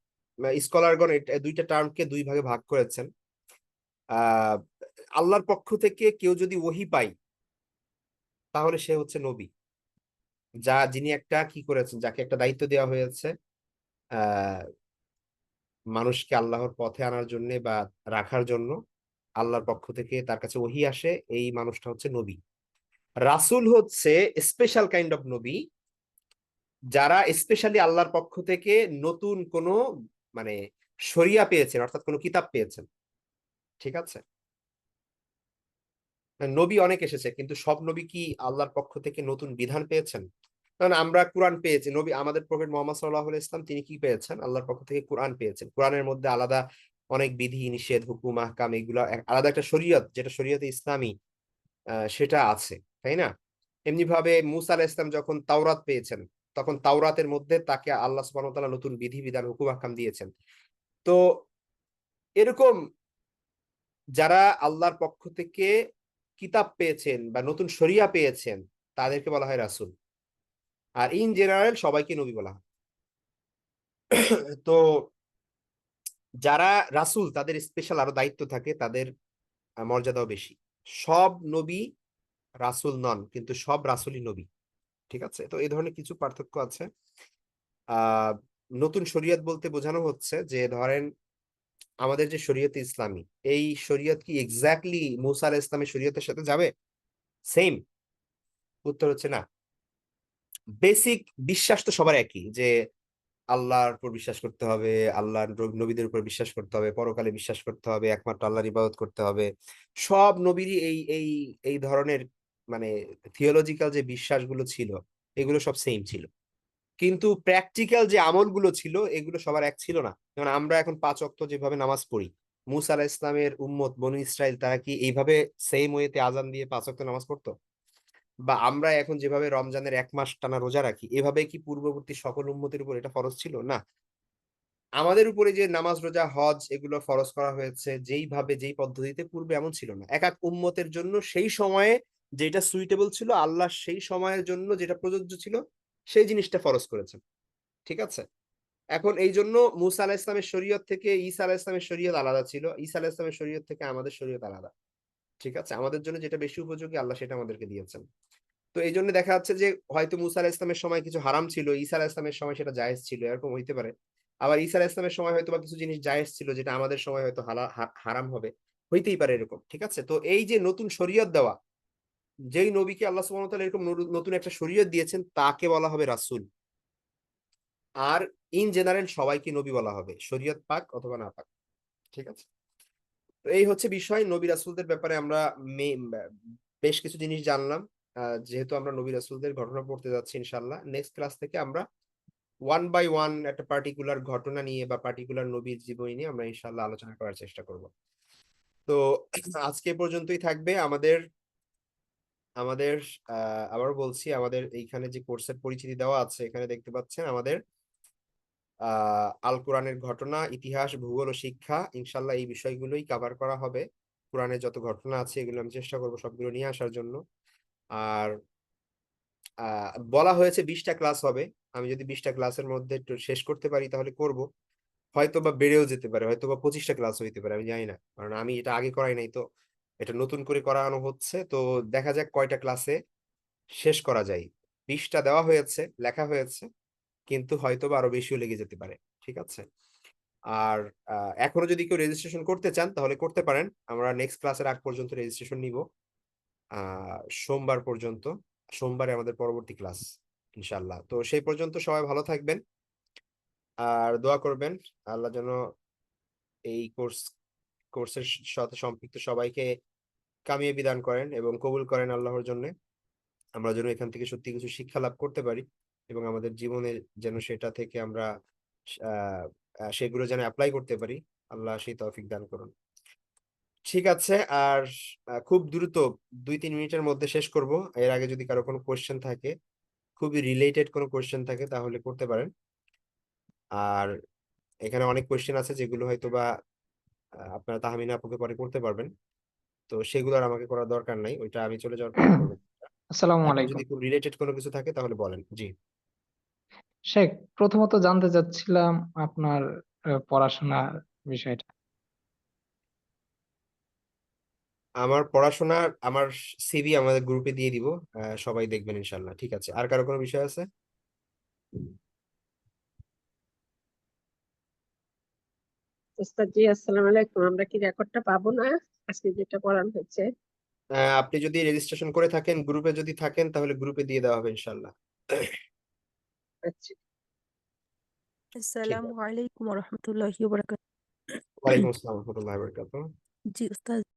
স্কলারগণ দুইটা টার্মকে দুই ভাগে ভাগ করেছেন। আহ আল্লাহর পক্ষ থেকে কেউ যদি ওহী পায়, তাহলে সে হচ্ছে নবী, যিনি একটা কি করেছেন, যাকে একটা দায়িত্ব দেওয়া হয়েছে আহ মানুষকে আল্লাহর পথে আনার জন্য বা রাখার জন্য। আল্লাহর পক্ষ থেকে তার কাছে ওহী আসে, এই মানুষটা হচ্ছে নবী। রাসূল হচ্ছে স্পেশাল কাইন্ড অফ নবী, যারা স্পেশালি আল্লাহর পক্ষ থেকে নতুন কোন মানে শরিয়া পেয়েছেন, অর্থাৎ কোন কিতাব পেয়েছেন। ঠিক আছে। নবী অনেক এসেছে, কিন্তু সব নবী কি আল্লাহর পক্ষ থেকে নতুন বিধান পেয়েছেন? কারণ আমরা কোরআন পেয়েছি, নবী আমাদের প্রফেট মুহাম্মদ সাল্লাল্লাহু আলাইহি ইসলাম, তিনি কি পেয়েছেন? আল্লাহর পক্ষ থেকে কোরআন পেয়েছেন। কোরআনের মধ্যে আলাদা অনেক বিধি নিষেধ, হুকুম আহকাম, এগুলো আলাদা একটা শরীয়ত, যেটা শরীয়তে ইসলামী, সেটা আছে, তাই না? এমনি ভাবে মুসা আলাইহিস সালাম যখন তাওরাত পেয়েছেন, তখন তাওরাতের মধ্যে তাকে আল্লাহ সুবহানাহু ওয়া তাআলা নতুন বিধি বিধান, হুকুম আহকাম দিয়েছেন। তো এরকম যারা আল্লাহর পক্ষ থেকে কিতাব পেয়েছেন বা নতুন শরিয়া পেয়েছেন, তাদেরকে বলা হয় রাসূল। আর ইন জেনারেল সবাইকে নবী বলা হয়। তো যারা রাসূল, তাদের স্পেশাল আরো দায়িত্ব থাকে, তাদের মর্যাদাও বেশি। সব নবী রাসূল নন, কিন্তু সব রাসূলই নবী। ঠিক আছে। তো এই ধরনের কিছু পার্থক্য আছে। আহ নতুন শরীয়ত বলতে বোঝানো হচ্ছে যে ধরেন আমাদের যে শরীয়ত ইসলামী, এই শরীয়ত কি এক্স্যাক্টলি মুসা আলাইহিস ইসলামের শরীয়তের সাথে যাবে সেম? উত্তর হচ্ছে না। বেসিক বিশ্বাস তো সবার একই, যে আল্লাহর উপর বিশ্বাস করতে হবে, আল্লাহর নবীদের উপর বিশ্বাস করতে হবে, পরকালে বিশ্বাস করতে হবে, একমাত্র আল্লাহর ইবাদত করতে হবে। সব নবীরই এই ধরনের মানে থিওলজিক্যাল যে বিশ্বাসগুলো ছিল, এগুলো সব সেম ছিল। কিন্তু প্র্যাকটিক্যাল যে আমলগুলো ছিল, এগুলো সবার এক ছিল না। যেমন আমরা এখন 5 ওয়াক্ত যেভাবে নামাজ পড়ি, মুসা আলাইহিস ইসলামের উম্মত বনু ইসরাইল তারা কি এইভাবে সেম ওয়েতে আজান দিয়ে 5 ওয়াক্ত নামাজ পড়তো? বা আমরা এখন যেভাবে রমজানের 1 মাস টানা রোজা রাখি, এভাবে কি পূর্ববর্তী সকল উম্মতের উপর এটা ফরজ ছিল? না। আমাদের উপরে যে নামাজ, রোজা, হজ এগুলো ফরজ করা হয়েছে যেইভাবে, যেই পদ্ধতিতে, পূর্বে এমন ছিল না। এক এক উম্মতের জন্য সেই সময়ে যেটা সুইটেবল ছিল, আল্লাহ সেই সময়ের জন্য যেটা প্রযোজ্য ছিল, সেই জিনিসটা ফরজ করেছেন। ঠিক আছে। এখন এই জন্য মুসা আলাহিস ইসলামের শরীয়ত থেকে ঈসা আলাহিস ইসলামের শরীয়ত আলাদা ছিল, ঈসা আলাহিস ইসলামের শরীয়ত থেকে আমাদের শরীয়ত আলাদা। ঠিক আছে। আমাদের জন্য যেটা বেশি উপযোগী, আল্লাহ সেটা আমাদেরকে দিয়েছেন। তো এই জন্য দেখা যাচ্ছে যে হয়তো মুসা আলাহিস ইসলামের সময় কিছু হারাম ছিল, ঈসা আলাহিস ইসলামের সময় সেটা জায়েজ ছিল, এরকম হইতে পারে। আবার ঈসা আলাহিস ইসলামের সময় হয়তো বা কিছু জিনিস জায়েজ ছিল, যেটা আমাদের সময় হয়তো হারাম হবে, হইতেই পারে এরকম। ঠিক আছে। তো এই যে নতুন শরীয়ত দেওয়া, যেই নবীকে আল্লাহ সুবহানাহু ওয়া তাআলা এরকম নতুন একটা শরীয়ত দিয়েছেন, তাকে বলা হবে রাসূল। আর ইন জেনারেল সবাইকে নবী বলা হবে, শরীয়ত পাক অথবা না পাক। ঠিক আছে। তো এই হচ্ছে বিষয়, নবী রাসূলদের ব্যাপারে আমরা বেশ কিছু জিনিস জানলাম। যেহেতু আমরা নবী রাসূলদের ঘটনা পড়তে যাচ্ছি, ইনশাআল্লাহ নেক্সট ক্লাস থেকে আমরা ওয়ান বাই ওয়ান একটা পার্টিকুলার ঘটনা নিয়ে বা পার্টিকুলার নবীর জীবনী নিয়ে আমরা ইনশাআল্লাহ আলোচনা করার চেষ্টা করব। তো আজকে পর্যন্তই থাকবে আমাদের আমাদের আবার বলছি, আমাদের এইখানে যে কোর্সের পরিচিতি দেওয়া আছে, এখানে দেখতে পাচ্ছেন আমাদের আল কোরআনের ঘটনা, ইতিহাস, ভূগোল ও শিক্ষা, ইনশাল্লাহ এই বিষয়গুলোই কভার করা হবে। কোরআনের যত ঘটনা আছে এগুলো আমি চেষ্টা করবো সবগুলো নিয়ে আসার জন্য। আর বলা হয়েছে 20টা ক্লাস হবে। আমি যদি 20টা ক্লাসের মধ্যে একটু শেষ করতে পারি তাহলে করব। হয়তো বা বেড়েও যেতে পারে, হয়তো বা 25টা ক্লাস হইতে পারে, আমি জানি না, কারণ আমি এটা আগে করাই নাই তো। এটা নতুন করে করানো হচ্ছে, তো দেখা যাক কয়টা ক্লাসে শেষ করা যায়। 20টা দেওয়া হয়েছে, লেখা হয়েছে। কিন্তু হয়তো বা আরো বেশিও লেগে যেতে পারে। ঠিক আছে? আর এখনো যদি কেউ রেজিস্ট্রেশন করতে চান তাহলে করতে পারেন। আমরা নেক্সট ক্লাসের আগ পর্যন্ত রেজিস্ট্রেশন নিব। আ সোমবার পর্যন্ত। সোমবারে আমাদের পরবর্তী ক্লাস ইনশাআল্লাহ। তো সেই পর্যন্ত সবাই ভালো থাকবেন। আর দোয়া করবেন আল্লাহ যেন এই কোর্সের সাথে সম্পৃক্ত সবাইকে কামিয়াবি দান করেন এবং কবুল করেন আল্লাহর জন্যে। আমরা যেন এখান থেকে সত্যি কিছু শিক্ষা লাভ করতে পারি এবং আমাদের জীবনে যেন সেটা থেকে আমরা আ সেগুলো যেন এপ্লাই করতে পারি। আল্লাহ সেই তৌফিক দান করুন। ঠিক আছে। আর খুব দ্রুত ২-৩ মিনিটের মধ্যে শেষ করব। এর আগে যদি কারো কোনো কোয়েশ্চেন থাকে, খুবই রিলেটেড কোনো কোয়েশ্চেন থাকে তাহলে করতে পারেন। আর এখানে অনেক কোয়েশ্চেন আছে যেগুলো হয়তোবা আপনারা তাহমিনা আপুকে পরে করতে পারবেন। তো সেগুলো আর আমাকে করার দরকার নাই। ওইটা আমি চলে যাওয়ার পরে করবেন। আসসালামু এখন আলাইকুম। যদি খুব রিলেটেড কোনো কিছু থাকে তাহলে বলেন। জি। শেখ, প্রথমত জানতে চাচ্ছিলাম আপনার পড়াশোনার বিষয়টা। আমার পড়াশোনার আমার সিভি আমাদের গ্রুপে দিয়ে দিব। সবাই দেখবেন ইনশাআল্লাহ। ঠিক আছে। আর কারো কোনো বিষয় আছে? ওস্তাদ জি, আসসালামু আলাইকুম। আমরা কি রেকর্ডটা পাবো না আজকে যেটা পড়ানো হচ্ছে? আপনি যদি রেজিস্ট্রেশন করে থাকেন, গ্রুপে যদি থাকেন তাহলে গ্রুপে দিয়ে দেওয়া হবে ইনশাআল্লাহ। আচ্ছা। ঠিক السلام আছে। عليكم ورحمة الله وبركاته। ওয়ালাইকুম আসসালাম ওয়া রাহমাতুল্লাহি ওয়া বারাকাতুহু। जी उस्ताद